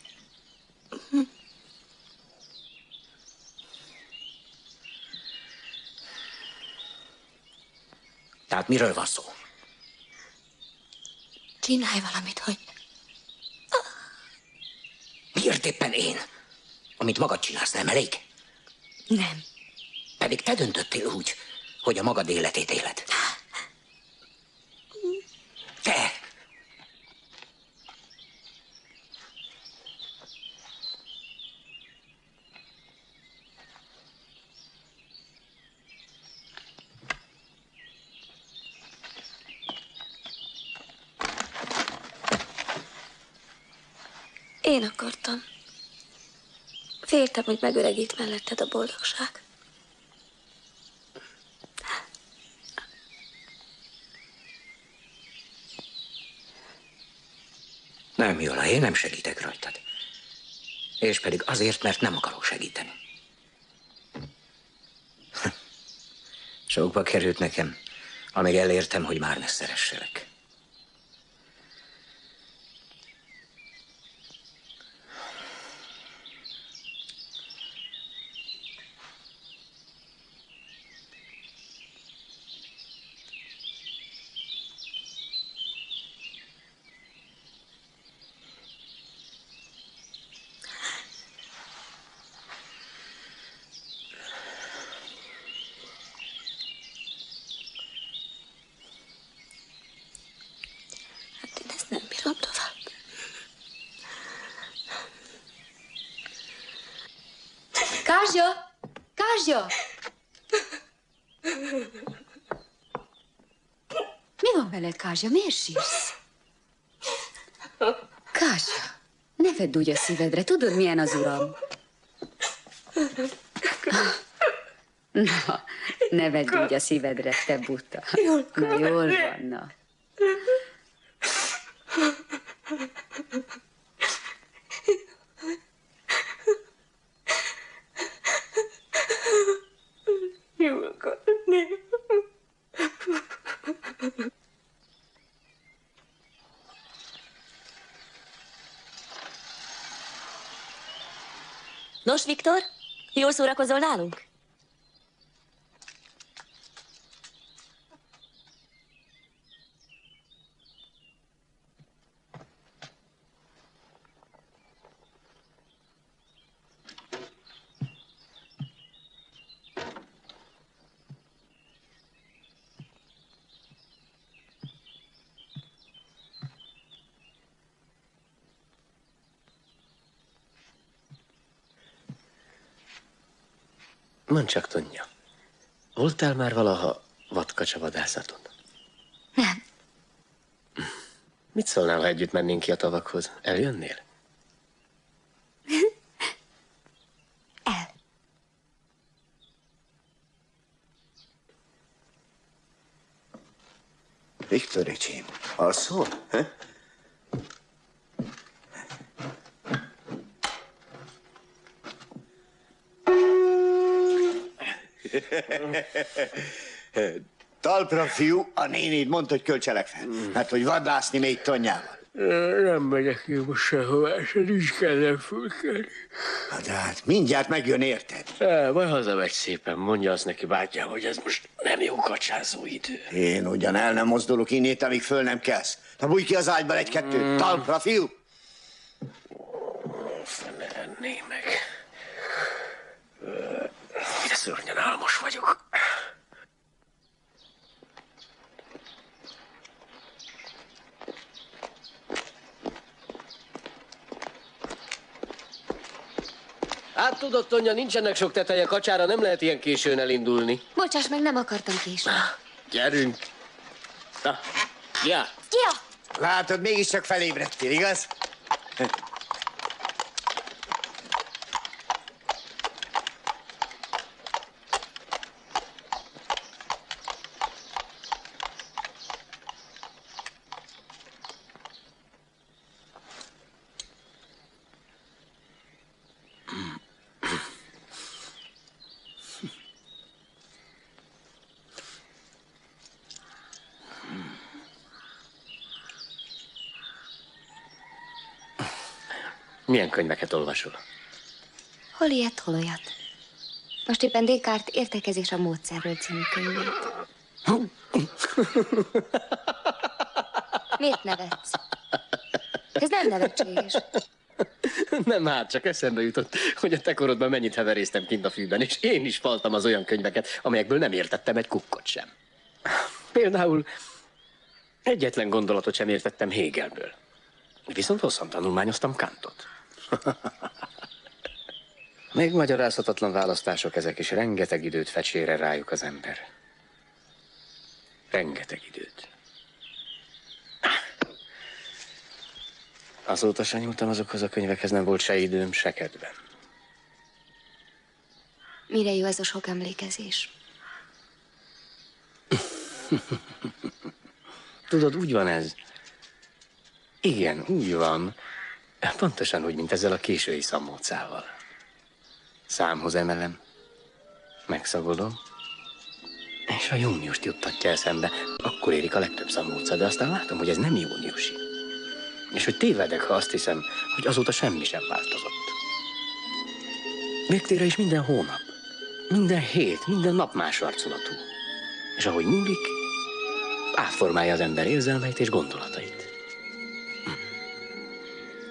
Tehát miről van szó? Csinálj valamit, hogy... Miért éppen én? Amit magad csinálsz, nem elég? Nem. Pedig te döntöttél úgy, hogy a magad életét éled. Te! Én akartam. Féltem, hogy megöregít melletted a boldogság. Nem, Jola, én nem segítek rajtad. És pedig azért, mert nem akarok segíteni. Sokba került nekem, amíg elértem, hogy már ne szeresselek. Kázsia! Kázsia! Mi van veled, Kázsia? Miért sírsz? Kázsia, ne vedd úgy a szívedre. Tudod, milyen az uram? Na, ne vedd úgy a szívedre, te buta. Na, jól van, na. Nos, Viktor, jól szórakozol nálunk? Mondd csak, Tonya, voltál már valaha vadkacsavadászaton? Nem. Mit szólnál, ha együtt mennénk ki a tavakhoz? Eljönnél? Viktor öcsém, alszol? Talpra, fiú, a nénéd mondta, hogy költselek fel. Mert hogy vadászni még Tonyával. Nem megyek én most sehová, se nincs kellene fölkelni. De hát mindjárt megjön, érted? Majd hazamegy szépen, mondja azt neki bátyám, hogy ez most nem jó kacsázó idő. Én ugyan el nem mozdulok innét, amíg föl nem kelsz. Na bújj ki az ágyban egy-kettőt. Talpra, fiú! Fene enné meg. De szörnyen álmos vagyok. Hát tudod, Tonya, nincsenek sok teteje kacsára, nem lehet ilyen későn elindulni. Bocsáss meg, nem akartam késni. Gyerünk. Na, ja. Ja! Látod, mégiscsak felébredtél, igaz? Milyen könyveket olvasol? Hol ilyet, hol olyat. Most éppen Descartes Értekezés a módszerről című könyvét. Miért nevetsz? Ez nem nevetséges. Nem, hát csak eszembe jutott, hogy a te korodban mennyit heveréztem kint a fűben, és én is faltam az olyan könyveket, amelyekből nem értettem egy kukkot sem. Például egyetlen gondolatot sem értettem Hegelből. Viszont hosszan tanulmányoztam Kantot. Még magyarázhatatlan választások ezek, és rengeteg időt fecsére rájuk az ember. Rengeteg időt. Azóta sem nyúltam azokhoz a könyvekhez, nem volt se időm, se kedvem. Mire jó ez a sok emlékezés? Tudod, úgy van ez. Igen, úgy van. Pontosan úgy, mint ezzel a késői szamócával. Számhoz emelem, megszagolom, és a júniust juttatja eszembe. Akkor érik a legtöbb szamóca, de aztán látom, hogy ez nem júniusi. És hogy tévedek, ha azt hiszem, hogy azóta semmi sem változott. Végtére is minden hónap, minden hét, minden nap más arculatú. És ahogy múlik, átformálja az ember érzelmeit és gondolatait.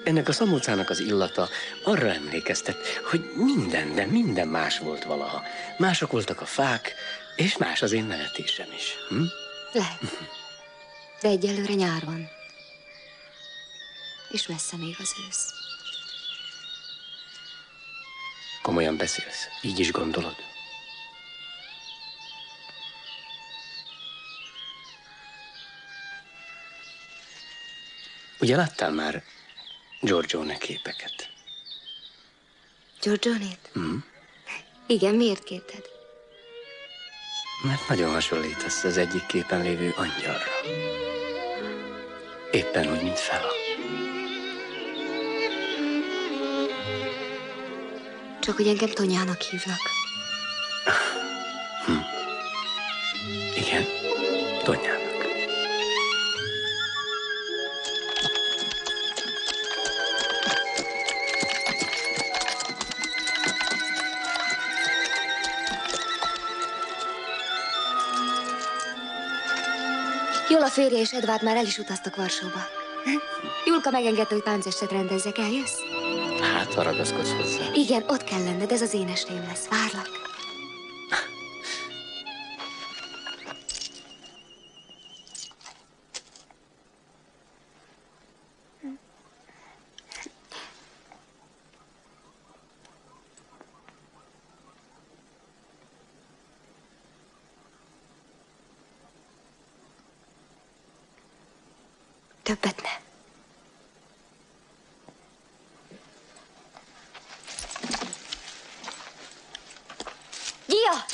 Ennek a szamócának az illata arra emlékeztet, hogy minden, de minden más volt valaha. Mások voltak a fák, és más az én nevetésem is. Lehet. De egyelőre nyár van. És messze még az ősz. Komolyan beszélsz? Így is gondolod? Ugye láttál már Giorgione képeket? Giorgionét? Igen, miért kérted? Mert nagyon hasonlítasz az egyik képen lévő angyalra. Éppen úgy, mint Fela. Csak hogy engem Tonyának hívnak. Igen, Tonyának. Jola férje és Edvard már el is utaztak Varsóba. Julka megengedte, hogy táncestet rendezzek. Eljössz? Hát, ha ragaszkodsz hozzá. Igen, ott kell lenned, ez az én estém lesz. Várlak. Többet ne. Gia!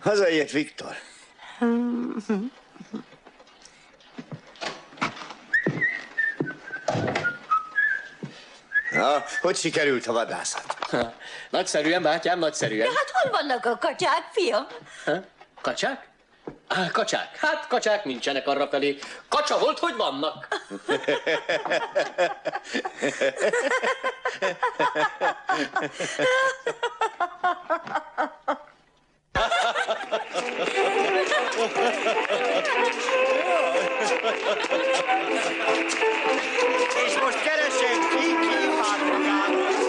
Hazaért Viktor. Na, hogy sikerült a vadászat? Nagyszerűen, bátyám, nagyszerűen. De hát hol vannak a kacsák, fiam? Kacsák? Kacsák. Hát kacsák nincsenek arrafelé. Kacsa volt, hogy vannak. És most keresem ki hát magához.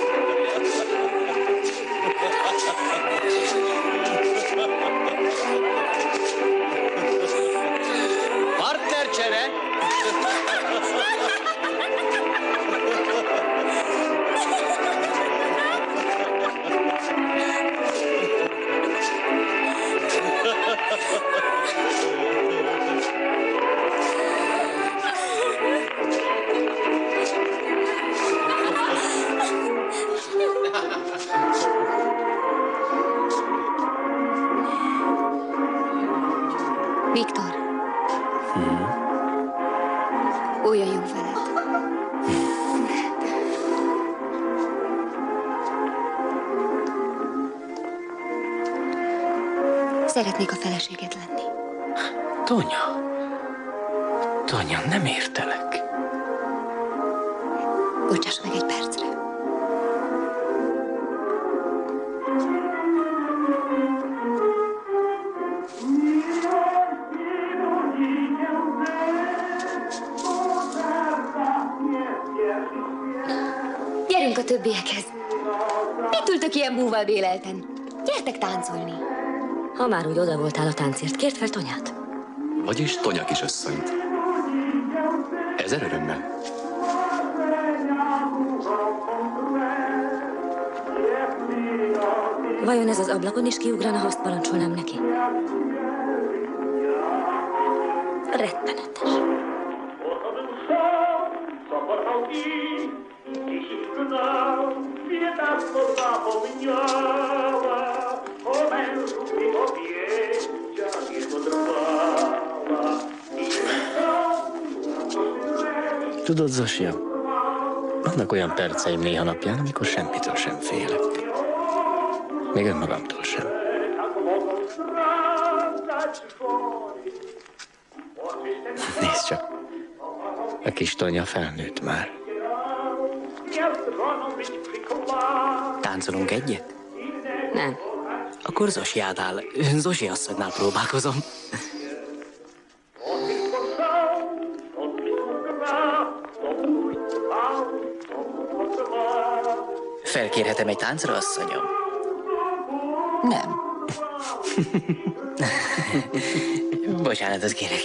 Partnercsere! Viktor. Olyan jó veled. Szeretnék a feleséged lenni. Tonya. Tonya, nem értelek. Bocsáss meg egy percre. Gyerünk a többiekhez. Mit ültök ilyen búval bélelten? Gyertek táncolni. Ha már úgy oda voltál a táncért, kért fel Tonyát. Vagyis Tonya kisasszonyt. Ezer örömmel. Vajon ez az ablakon is kiugrana, ha azt parancsolnám neki? Rettenetes. Tudod, Zosia, vannak olyan perceim néha napján, amikor semmitől sem félek. Még önmagamtól sem. Nézd csak, a kis Tonya felnőtt már. Táncolunk egyet? Nem. Akkor Zosiádál, Zosi asszonynál próbálkozom. Felkérhetem egy táncra, asszonyom? Nem. Bocsánatot kérek.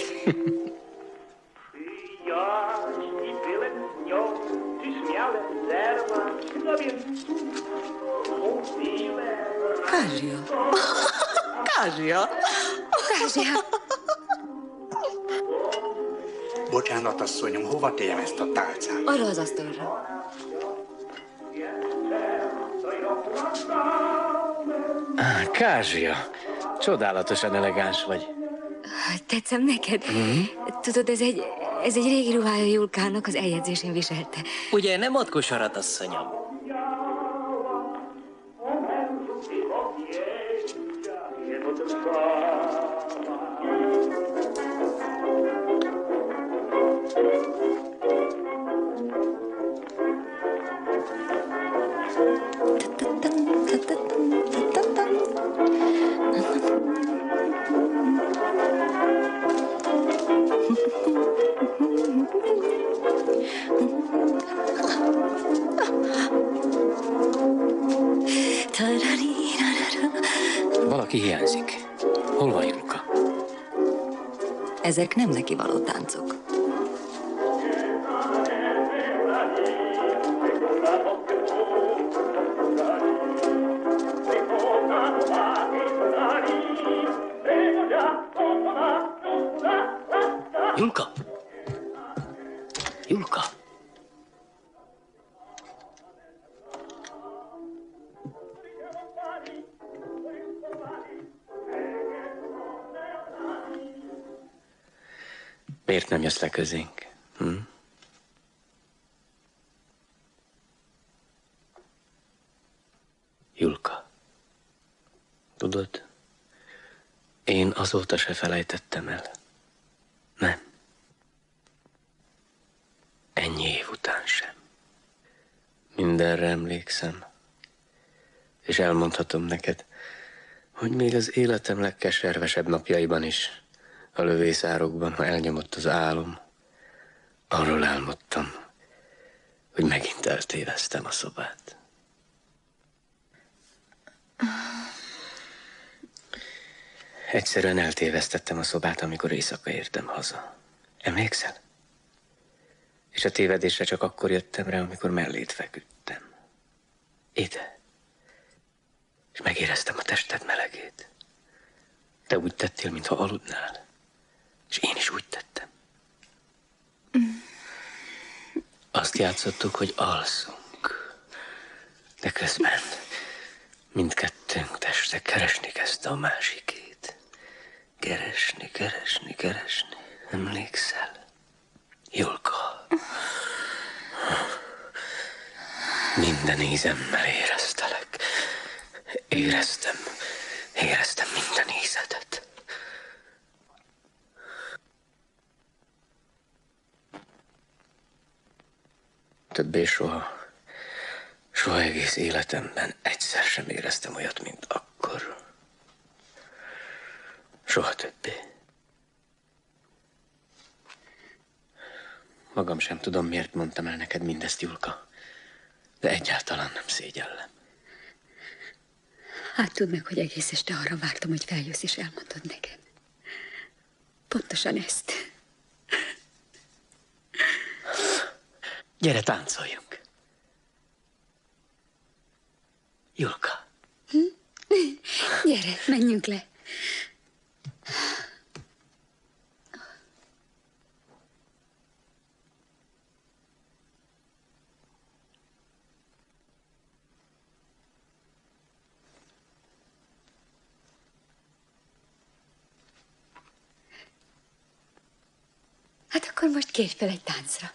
Kázsia. Kázsia. Kázsia. Bocsánat, asszonyom, hova tegyem ezt a tálcát? Arra az asztalra. Kázsia, csodálatosan elegáns vagy. Tetszem neked? Tudod, ez egy régi ruhája Julkának, az eljegyzésén viselte. Ugye nem ott kosarat, asszonyom? Valaki hiányzik. Hol van Julka? Ezek nem neki való táncok. Julka! Julka! Miért nem jössz le közénk? Julka, tudod, én azóta se felejtettem el. Nem. Ennyi év után sem. Mindenre emlékszem. És elmondhatom neked, hogy még az életem legkeservesebb napjaiban is, a lövészárokban, ha elnyomott az álom, arról álmodtam, hogy megint eltéveztem a szobát. Egyszerűen eltévesztettem a szobát, amikor éjszaka értem haza. Emlékszel? És a tévedésre csak akkor jöttem rá, amikor mellét feküdtem. Ide. És megéreztem a tested melegét. Te úgy tettél, mintha aludnál. És én is úgy tettem. Azt játszottuk, hogy alszunk. De közben mindkettőnk teste keresni kezdte a másikét. Keresni. Emlékszel? Julka. Minden ízemmel éreztelek. Éreztem minden ízedet. Többé soha egész életemben egyszer sem éreztem olyat, mint akkor. Soha többé. Magam sem tudom, miért mondtam el neked mindezt, Julka. De egyáltalán nem szégyellem. Hát tudd meg, hogy egész este arra vártam, hogy feljössz és elmondod nekem. Pontosan ezt. Gyere, táncoljunk. Julka. Gyere, menjünk le. Hát akkor most kérj fel egy táncra.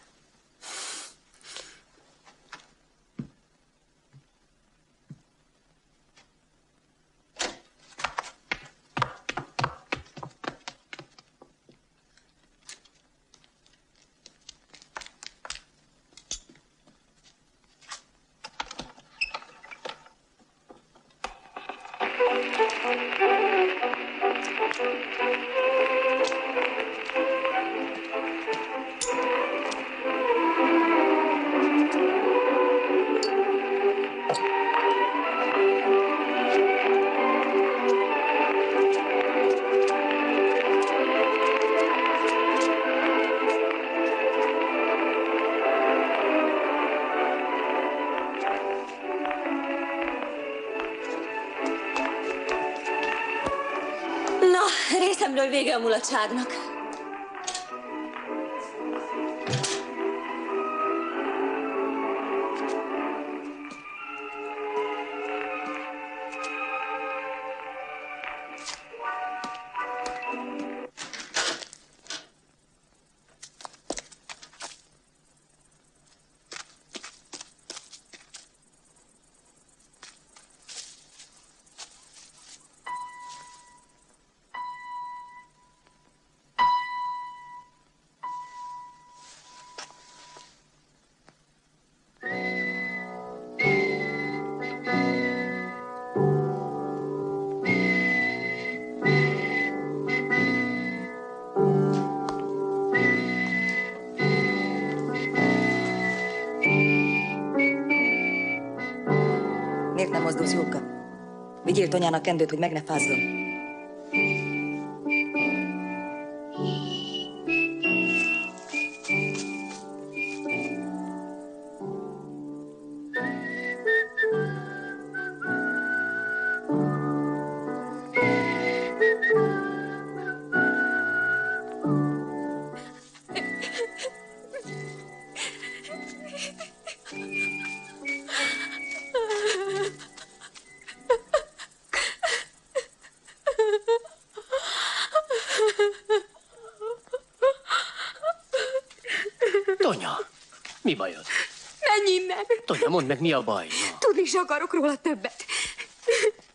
részemről vége a mulatságnak. Miért nem mozdulsz, Julka? Vigyél Tonyának kendőt, hogy meg ne fázzon. Tonya, mi bajod? Menj innen! Tonya, mondd meg, mi a baj? No. Tudni is akarok róla többet.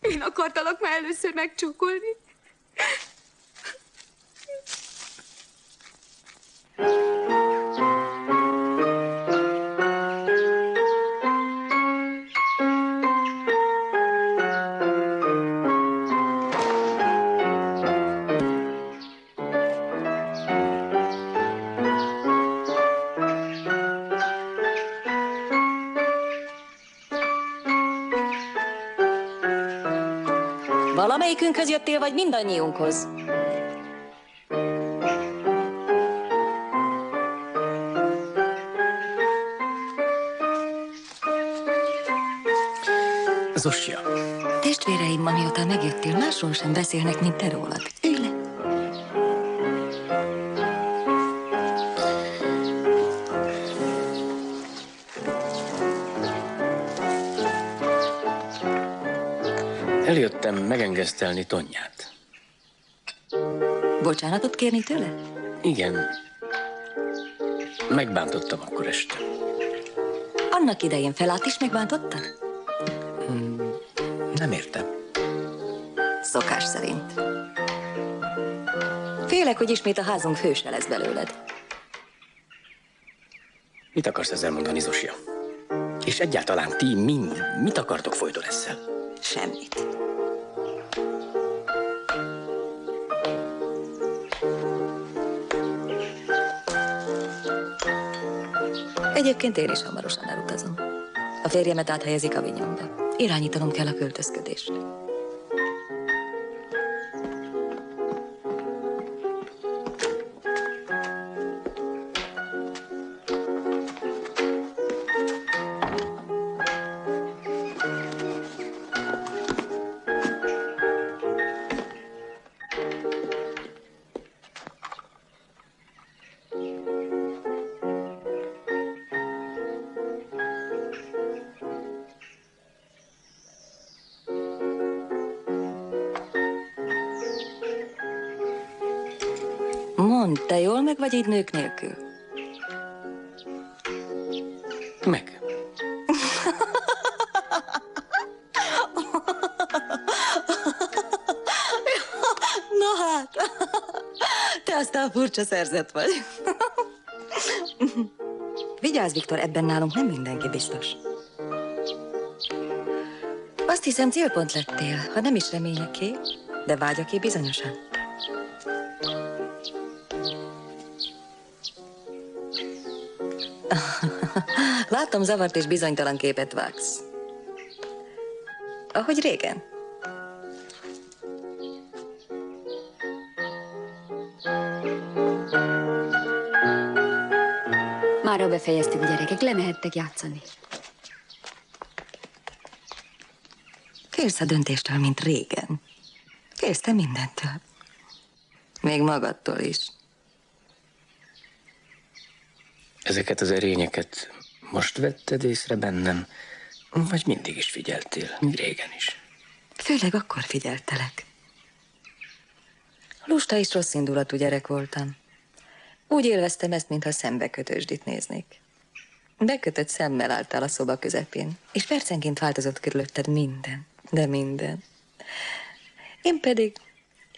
Én akartalak már először megcsókolni. Valamelyikünkhöz jöttél, vagy mindannyiunkhoz? Zosia. Testvéreim, ma miután megjöttél, másról sem beszélnek, mint te rólad. Ülj le! Eljöttem megengesztelni Tonyát. Bocsánatot kérni tőle? Igen. Megbántottam akkor este. Annak idején Felát is megbántottad? Nem értem. Szokás szerint. Félek, hogy ismét a házunk hőse lesz belőled. Mit akarsz ezzel mondani, Zosia? És egyáltalán ti mind mit akartok Folytolesszel? Semmit. Egyébként én is hamarosan elutazom. A férjemet áthelyezik Avignonba. Irányítanom kell a költözködést. Mondd, te jól meg vagy így nők nélkül? Meg. Na hát, te aztán furcsa szerzet vagy. Vigyázz, Viktor, ebben nálunk nem mindenki biztos. Azt hiszem, célpont lettél, ha nem is reményeké, de vágyaké bizonyosan. Látom, zavart és bizonytalan képet vágsz. Ahogy régen. Mára befejeztük, gyerekek, lemehettek játszani. Félsz a döntéstől, mint régen. Félsz te mindentől. Még magadtól is. Ezeket az erényeket most vetted észre bennem, vagy mindig is figyeltél, még régen is? Főleg akkor figyeltelek. Lusta és rossz indulatú gyerek voltam. Úgy élveztem ezt, mintha szembekötősdit néznék. Bekötött szemmel álltál a szoba közepén, és percenként változott körülötted minden, de minden. Én pedig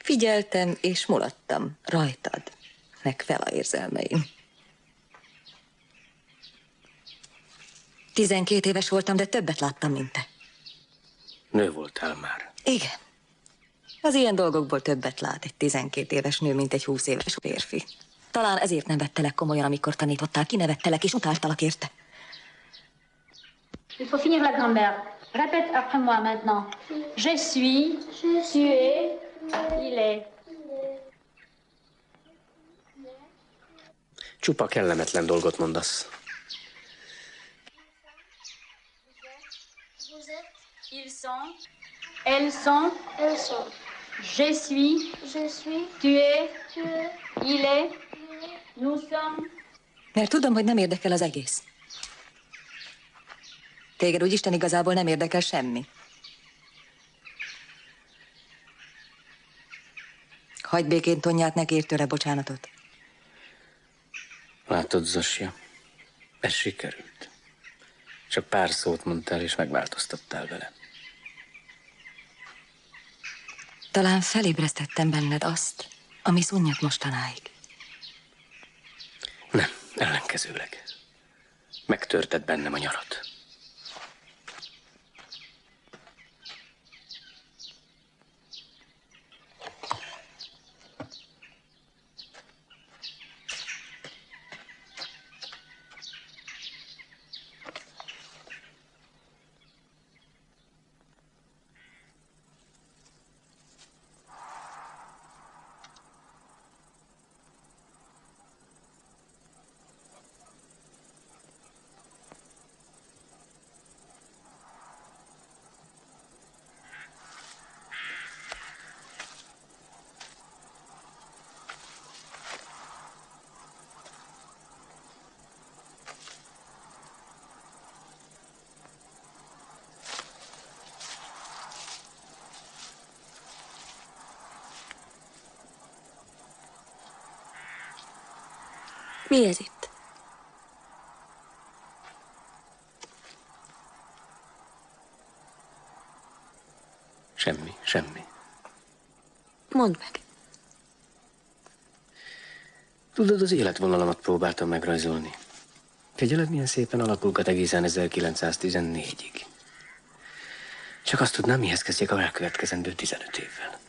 figyeltem és mulattam rajtad, meg fel a érzelmeim. 12 éves voltam, de többet láttam, mint te. Nő voltál már. Igen. Az ilyen dolgokból többet lát egy 12 éves nő, mint egy 20 éves férfi. Talán ezért nem vettelek komolyan, amikor tanítottál, kinevettelek és utáltalak érte. Il faut finir la grammaire. Répète après moi maintenant. Je suis, tu es, il est. Csupa kellemetlen dolgot mondasz. Ils sont, elles sont, je suis, tu es, il est, nous sommes. Mert tudom, hogy nem érdekel az egész. Téged úgy Isten igazából nem érdekel semmi. Hagyd békén Tonyát, ne kérj tőle bocsánatot. Látod, Zosia, ez sikerült. Csak pár szót mondtál, és megváltoztattál vele. Talán felébresztettem benned azt, ami szunnyad mostanáig. Nem, ellenkezőleg. Megtörted bennem a nyarat. Mi ez itt? Semmi. Mondd meg. Tudod, az életvonalamat próbáltam megrajzolni. Figyeled, milyen szépen alakulgat egészen 1914-ig. Csak azt tudnám, mihez kezdjek a elkövetkezendő 15 évvel.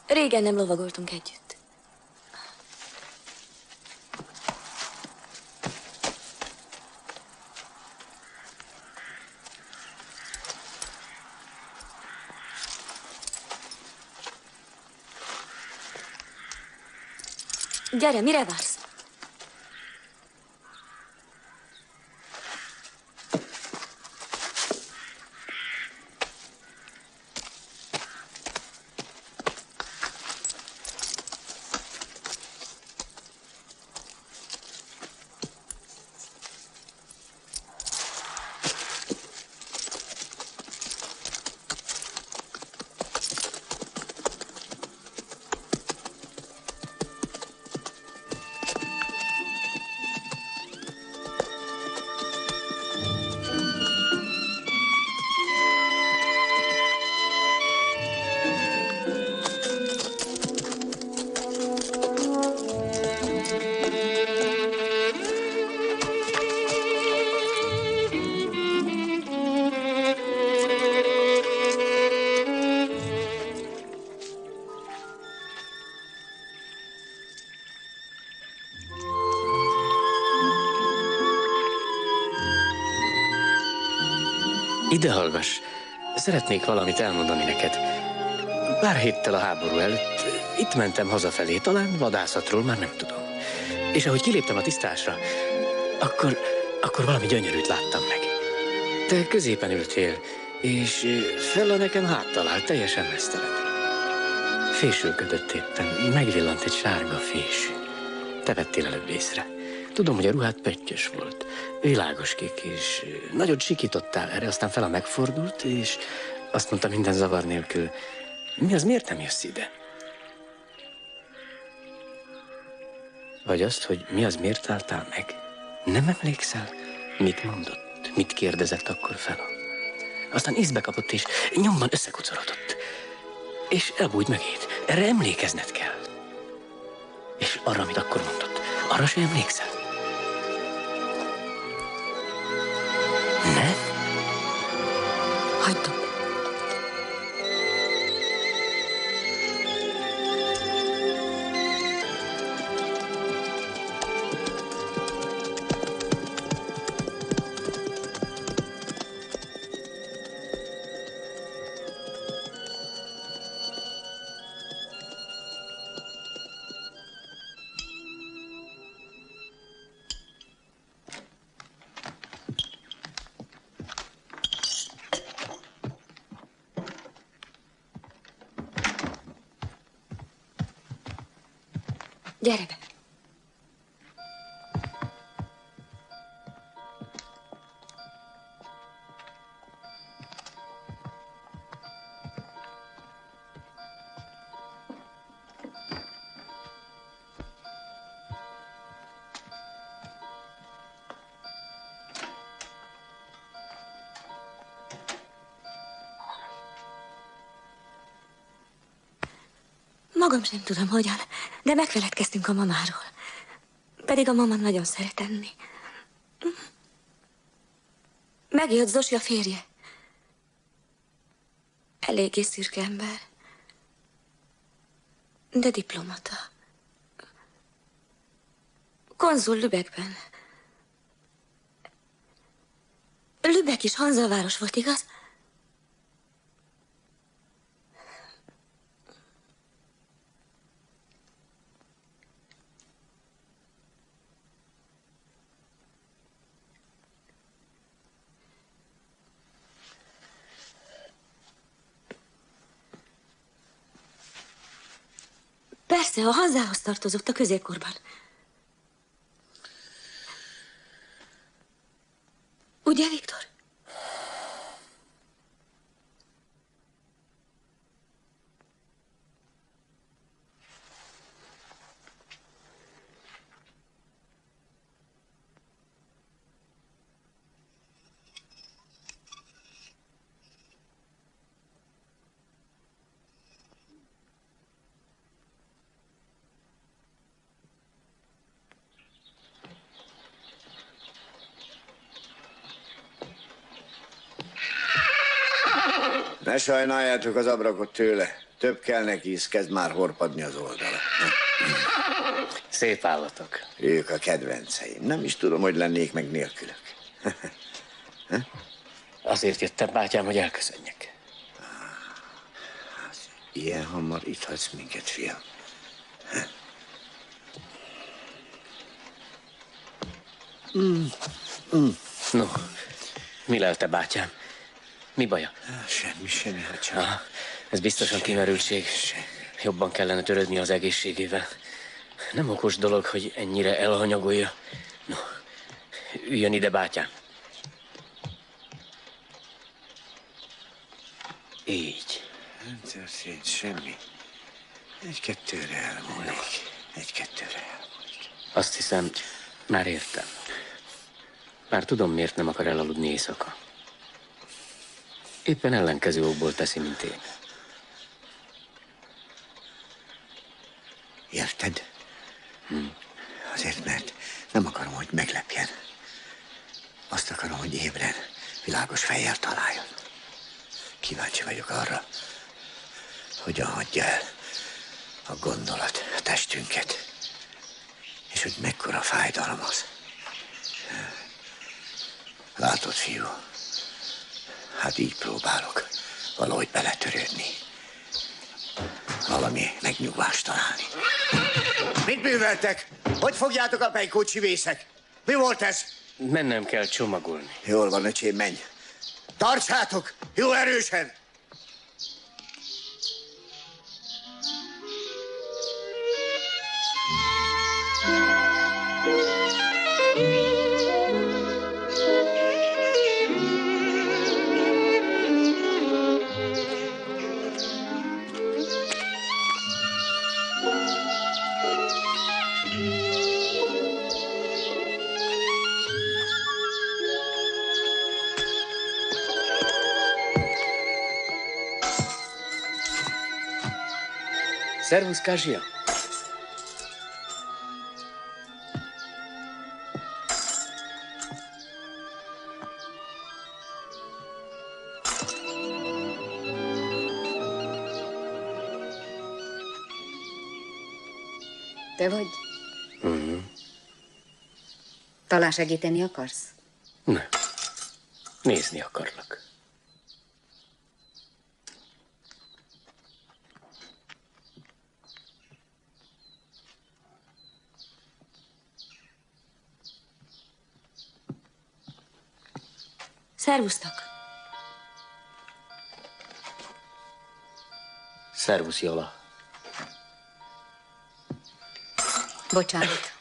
Régen nem lovagoltunk együtt. Gyere, mire vársz? Ide hallgass, szeretnék valamit elmondani neked. Pár héttel a háború előtt itt mentem hazafelé, talán vadászatról, már nem tudom. És ahogy kiléptem a tisztásra, akkor valami gyönyörűt láttam meg. Te középen ültél, és Fella nekem háttal állt, teljesen meztelen. Fésülködött éppen, megvillant egy sárga fésű. Te vettél előbb észre. Tudom, hogy a ruhád pöttyös volt, világos kék, és nagyot sikítottál erre, aztán Fella megfordult, és azt mondta minden zavar nélkül, mi az, miért nem jössz ide? Vagy azt, hogy mi az, miért álltál meg? Nem emlékszel? Mit mondott? Mit kérdezett akkor Fella? Aztán észbe kapott, és nyomban összekucorodott. És elbújt mögét. Erre emlékezned kell. És arra, amit akkor mondott, arra sem emlékszel? Nem? Hagyd. Gyere be! Magam sem tudom, hogyan, de megfeledkeztünk a mamáról. Pedig a mama nagyon szeret enni. Megjött Zosi a férje. Eléggé szürke ember. De diplomata. Konzul Lübeckben. Lübeck is Hanzaváros volt, igaz? Persze, a Hanzához tartozott a középkorban. Ugye, Viktor? Ne sajnáljátok az abrakot tőle. Több kell neki, hisz kezd már horpadni az oldala. Szép állatok. Ők a kedvenceim. Nem is tudom, hogy lennék meg nélkülök. Azért jöttem, bátyám, hogy elköszönjek. Ilyen hamar itt hagysz minket, fiam. No, mi lelte, bátyám? Mi baja? Semmi, hát csak. Ez biztosan kimerültség. Jobban kellene törődni az egészségével. Nem okos dolog, hogy ennyire elhanyagolja. No, üljön ide, bátyám. Így. Nem történt semmi. Egy-kettőre elmúlik. Azt hiszem, már értem. Már tudom, miért nem akar elaludni éjszaka. Éppen ellenkező okból teszi, mint én. Érted? Azért, mert nem akarom, hogy meglepjen. Azt akarom, hogy ébren, világos fejjel találjon. Kíváncsi vagyok arra, hogyan hagyja el a gondolat a testünket, és hogy mekkora fájdalom az. Látod, fiú, hát így próbálok valahogy beletörődni. Valami megnyugvást találni. Mit műveltek? Hogy fogjátok a pejkócsivészek? Mi volt ez? Mennem kell csomagolni. Jól van, öcsém, menj. Tartsátok! Jó erősen! Szervusz, Kázsia! Te vagy? Talán segíteni akarsz? Nem. Nézni akarlak. Szervusztok! Szervusz, Jola. Bocsánat.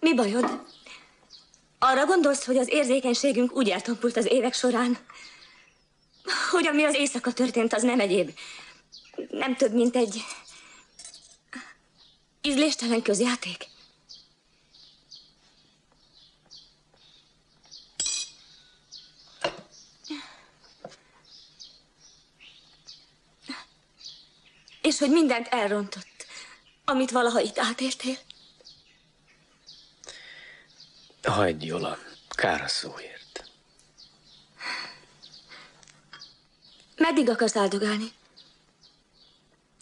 Mi bajod? Arra gondolsz, hogy az érzékenységünk úgy eltompult az évek során, hogy ami az éjszaka történt, az nem egyéb. Nem több, mint egy ízléstelen közjáték. És hogy mindent elrontott, amit valaha itt átértél. Hagyd, Jola, kár a szóért. Meddig akarsz áldogálni?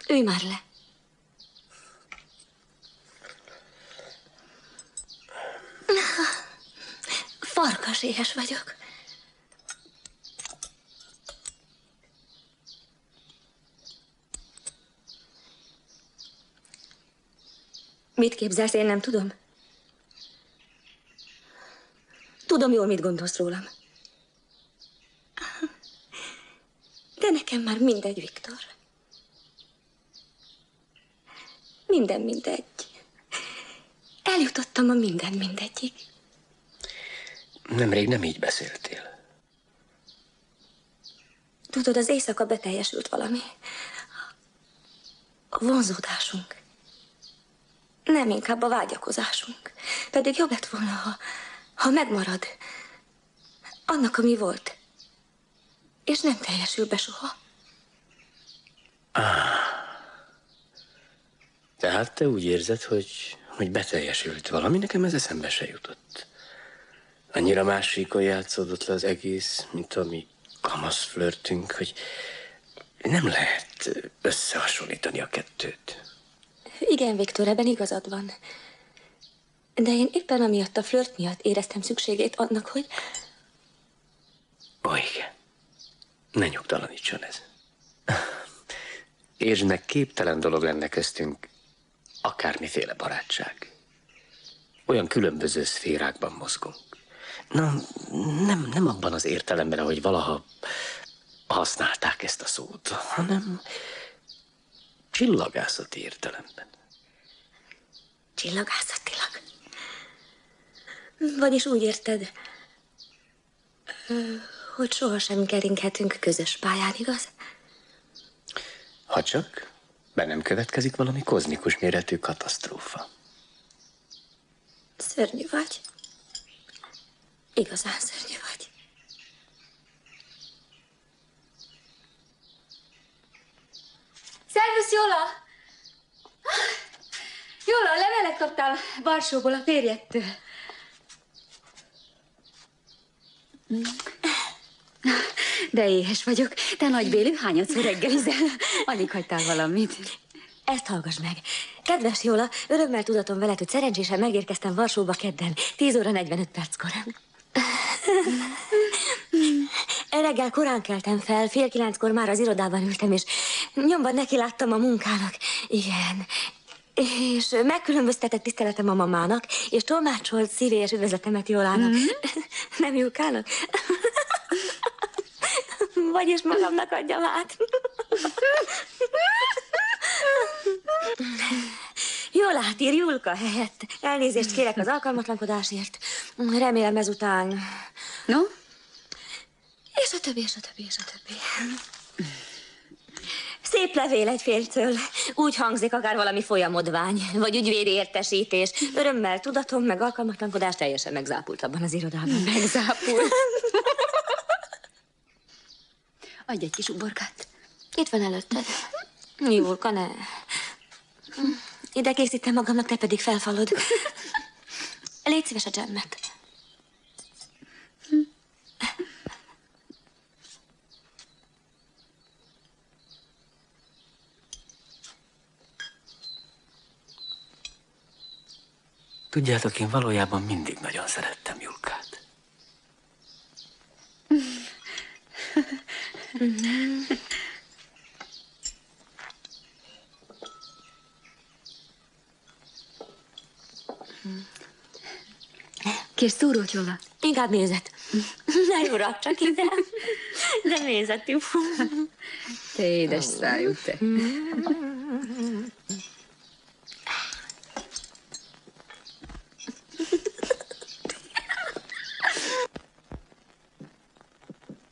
Ülj már le. Farkaséhes vagyok. Mit képzelsz, én nem tudom? Tudom jól, mit gondolsz rólam. De nekem már mindegy, Viktor. Minden mindegy. Eljutottam a minden mindegyig. Nemrég nem így beszéltél. Tudod, az éjszaka beteljesült valami. A vonzódásunk. Nem, inkább a vágyakozásunk. Pedig jobb lett volna, ha megmarad annak, ami volt. És nem teljesül be soha. Tehát te úgy érzed, hogy beteljesült valami, nekem ez eszembe se jutott. Annyira más síkon játszódott le az egész, mint a mi kamasz flörtünk, hogy nem lehet összehasonlítani a kettőt. Igen, Viktor, ebben igazad van. De én éppen amiatt a flört miatt éreztem szükségét annak, hogy... Ó, igen. Ne nyugtalanítson ez. És meg képtelen dolog lenne köztünk akármiféle barátság. Olyan különböző szférákban mozgunk. Na, nem abban az értelemben, hogy valaha használták ezt a szót, hanem csillagászati értelemben. Csillagászatilag. Vagyis úgy érted, hogy sohasem keringhetünk közös pályán, igaz? Ha csak be nem következik valami kozmikus méretű katasztrófa. Szörnyű vagy. Igazán szörnyű vagy. Szervusz, Jola! Jola, levelet kaptál Varsóból a férjedtől. De éhes vagyok. Te nagybélű, hányadszor reggelizel? Alig hagytál valamit. Ezt hallgass meg. Kedves Jola, örömmel tudatom veled, hogy szerencsésen megérkeztem Varsóba kedden, 10 óra 45 perckor. Reggel korán keltem fel, 8:30-kor már az irodában ültem, és nyomban neki láttam a munkának. Igen. És megkülönböztetett tiszteletem a mamának, és tolmácsolt szívélyes üdvözletemet Jólának. Nem Julkának? Vagyis magamnak adjam át. Jólát ír Julka helyett. Elnézést kérek az alkalmatlankodásért. Remélem ezután... No? És a többi, és a többi, és a többi. Szép levél egy férjtől. Úgy hangzik, akár valami folyamodvány, vagy ügyvédi értesítés. Örömmel tudatom, meg alkalmatlankodás teljesen megzápult abban az irodában. Megzápult. Adj egy kis uborkát. Itt van előtted. Jólka, ne. Ide készítem magamnak, te pedig felfalod. Légy szíves a dzsemmet. Tudjátok, én valójában mindig nagyon szerettem Julkát. Kérsz túrót, Jóla? Inkább mézet. Ne urak, csak ide. De mézet, jó. Te édes szájú, te.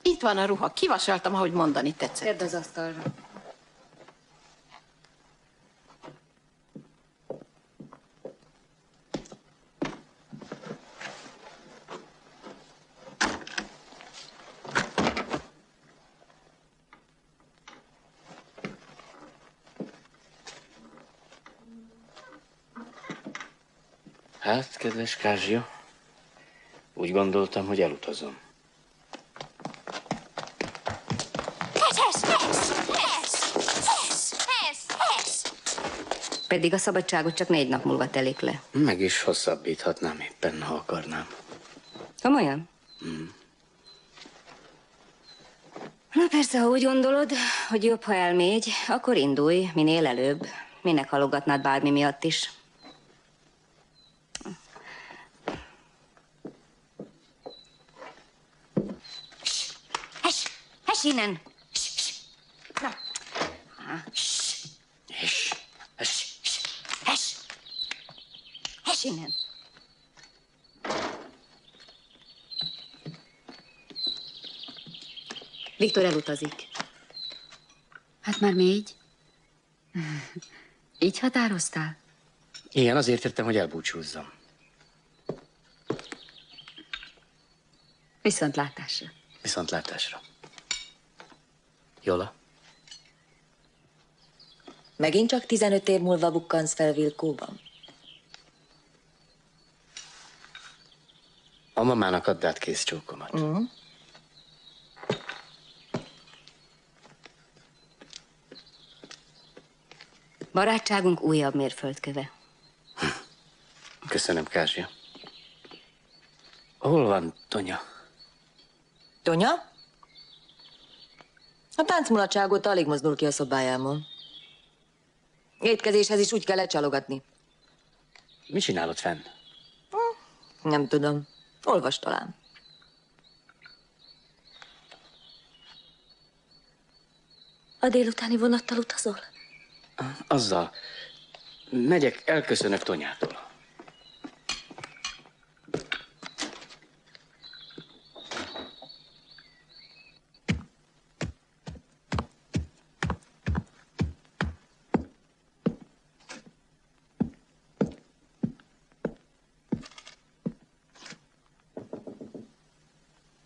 Itt van a ruha. Kivasaltam, ahogy mondani tetszett. Tedd az asztalra. Hát, kedves Kázsia, úgy gondoltam, hogy elutazom. Pedig a szabadságot csak 4 nap múlva telik le. Meg is hosszabbíthatnám éppen, ha akarnám. Komolyan? Na persze, ha úgy gondolod, hogy jobb, ha elmégy, akkor indulj, minél előbb. Minek halogatnád bármi miatt is. Hess innen! Na. Hess innen! Viktor elutazik. Hát már mégy? Így határoztál? Igen, azért jöttem, hogy elbúcsúzzam. Viszontlátásra. Viszontlátásra. Jóla? Megint csak 15 év múlva bukkansz fel Vilkóban? A mamának add át kész csókomat. Barátságunk újabb mérföldköve. Köszönöm, Kázsia. Hol van Tonya? Tonya? A táncmulatság óta alig mozdul ki a szobájámon. Étkezéshez is úgy kell lecsalogatni. Mit csinálod fenn? Nem tudom. Olvas talán. A délutáni vonattal utazol? Azzal. Megyek, elköszönök Tonyától.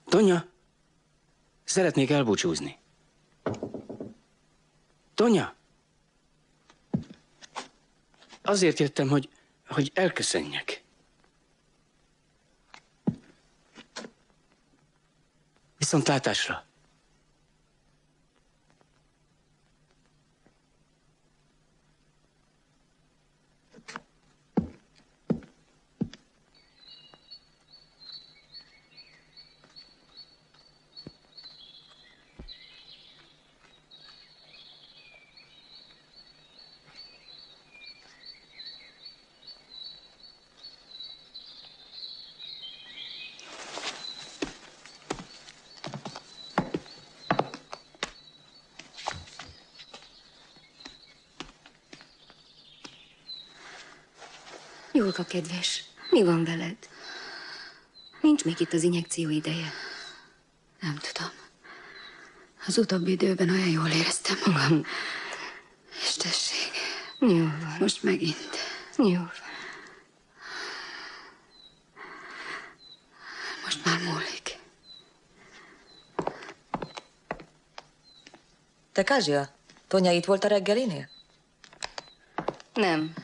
Tonya, szeretnék elbúcsúzni. Tonya! Azért jöttem, hogy elköszönjek. Viszontlátásra. Julka kedves, mi van veled? Nincs még itt az injekció ideje. Nem tudom. Az utóbbi időben olyan jól éreztem magam. És tessék. Jó van. Most megint. Jó van. Most már múlik. Te, Kázsia, Tonya itt volt a reggelinél? Nem.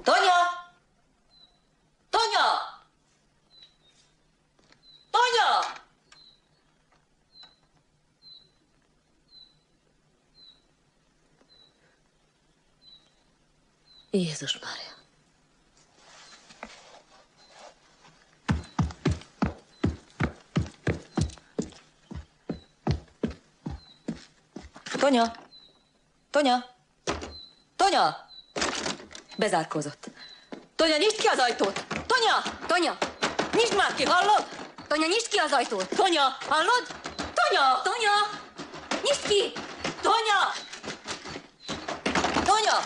Tonya! Tonya! Tonya! Jézus Mária! Tonya! Tonya! Tonya! Bezárkózott. Tonya, nyisd ki az ajtót! Tonya! Tonya! Nyisd már ki, hallod? Tonya, nyisd ki az ajtót! Tonya, hallod? Tonya! Tonya! Nyisd ki! Tonya! Tonya!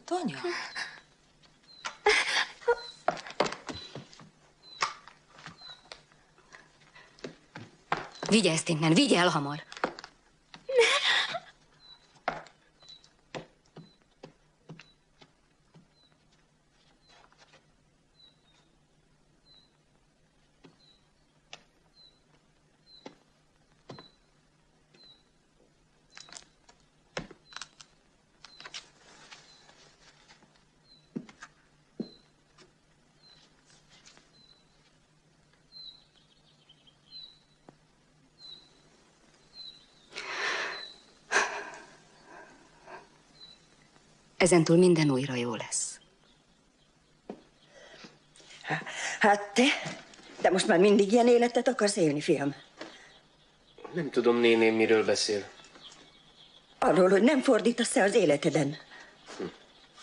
Tonya? Vigye ezt innen, vigye el hamar! Ezentúl minden újra jó lesz. Hát te most már mindig ilyen életet akarsz élni, fiam? Nem tudom, néném, miről beszél. Arról, hogy nem fordítasz-e az életeden.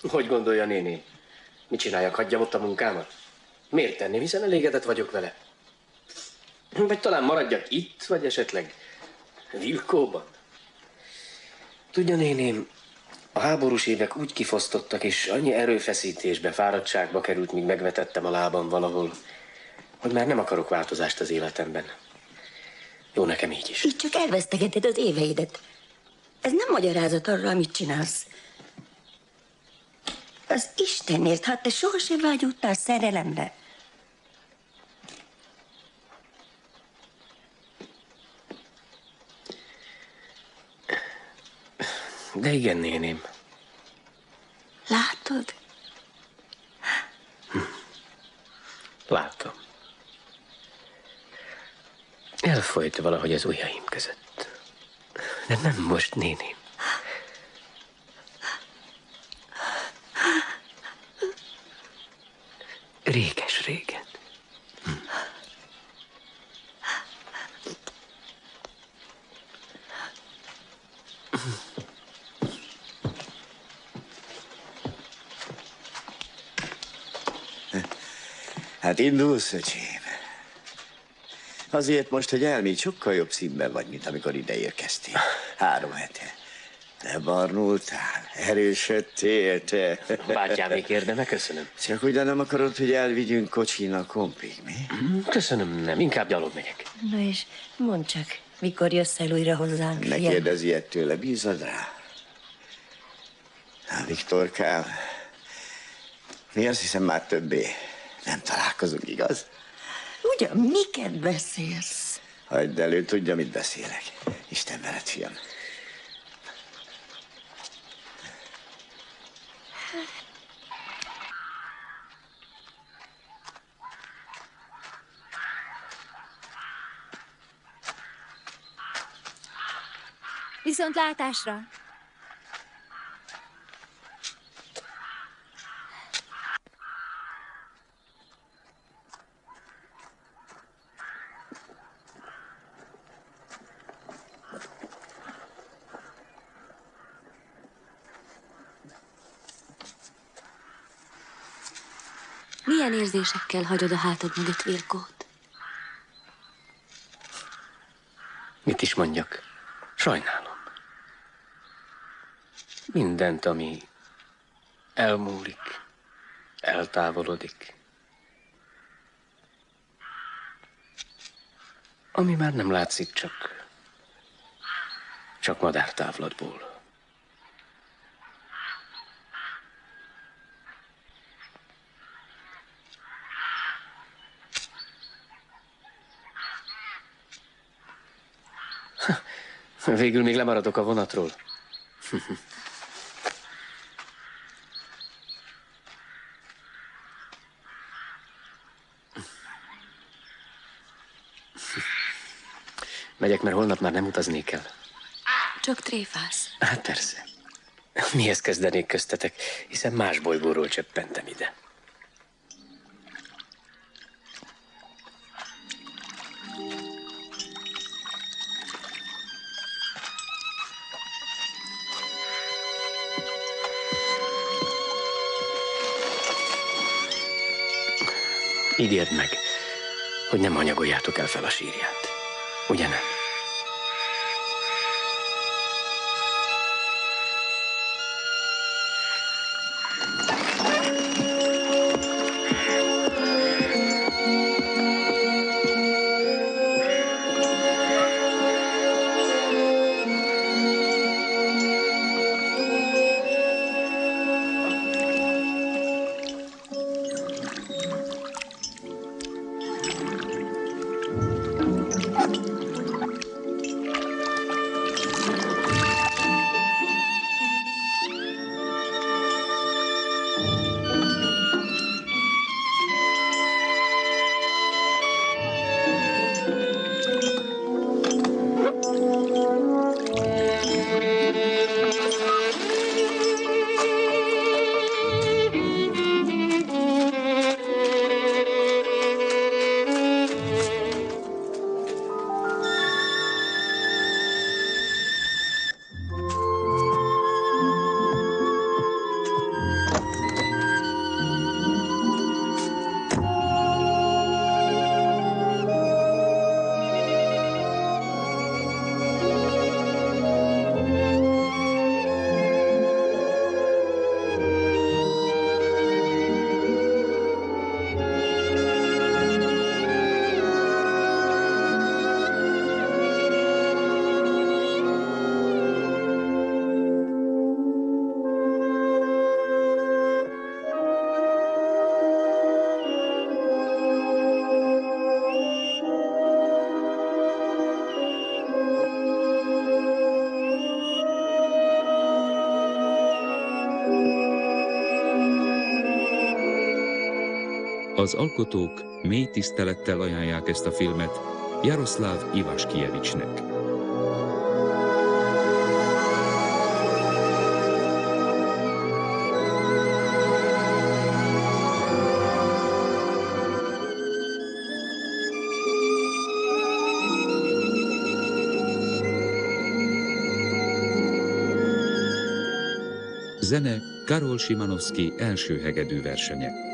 Hogy gondolja, néné? Mit csináljak, hagyjam ott a munkámat? Miért tenném, hiszen elégedett vagyok vele. Vagy talán maradjak itt, vagy esetleg Vilkóban? Tudja, néném, a háborús évek úgy kifosztottak, és annyi erőfeszítésbe, fáradtságba került, míg megvetettem a lábam valahol, hogy már nem akarok változást az életemben. Jó nekem így is. Így csak elvesztegeted az éveidet. Ez nem magyarázat arra, amit csinálsz. Az Istenért, hát te sohasem vágyódtál szerelemre. De igen, néném. Látod? Látom. Elfolyt valahogy az ujjaim között. De nem most, néném. Réges-régen. Hát indulsz, öcsém. Azért most, hogy elmégy, sokkal jobb színben vagy, mint amikor ide érkeztél. 3 hete. De barnultál, erősödtél, te. Bátyámék érdeme, köszönöm. Csak ugye nem akarod, hogy elvigyünk kocsin a kompig, mi? Köszönöm, nem. Inkább gyalog megyek. Na és mondd csak, mikor jössz el újra hozzánk? Ne kérdezz ilyet tőle, bízod rá. Na, Viktorkám, mi azt hiszem már többé nem találkozunk, igaz? Ugyan, miket beszélsz? Hagyd el, ő tudja, mit beszélek. Isten veled, fiam. Viszontlátásra! Milyen érzésekkel hagyod a hátad mögött Vilkót? Mit is mondjak? Sajnálom. Mindent, ami elmúlik, eltávolodik. Ami már nem látszik, csak madártávlatból. Végül még lemaradok a vonatról. Megyek, mert holnap már nem utaznék el. Csak tréfálsz. Hát persze. Mihez kezdenék köztetek, hiszen más bolygóról csöppentem ide. Ígérd meg, hogy nem hanyagoljátok el fel a sírját. Ugye nem? Az alkotók mély tisztelettel ajánlják ezt a filmet Jaroszláv Ivaskievicsnek. Zene Karol Szymanowski első hegedű versenye.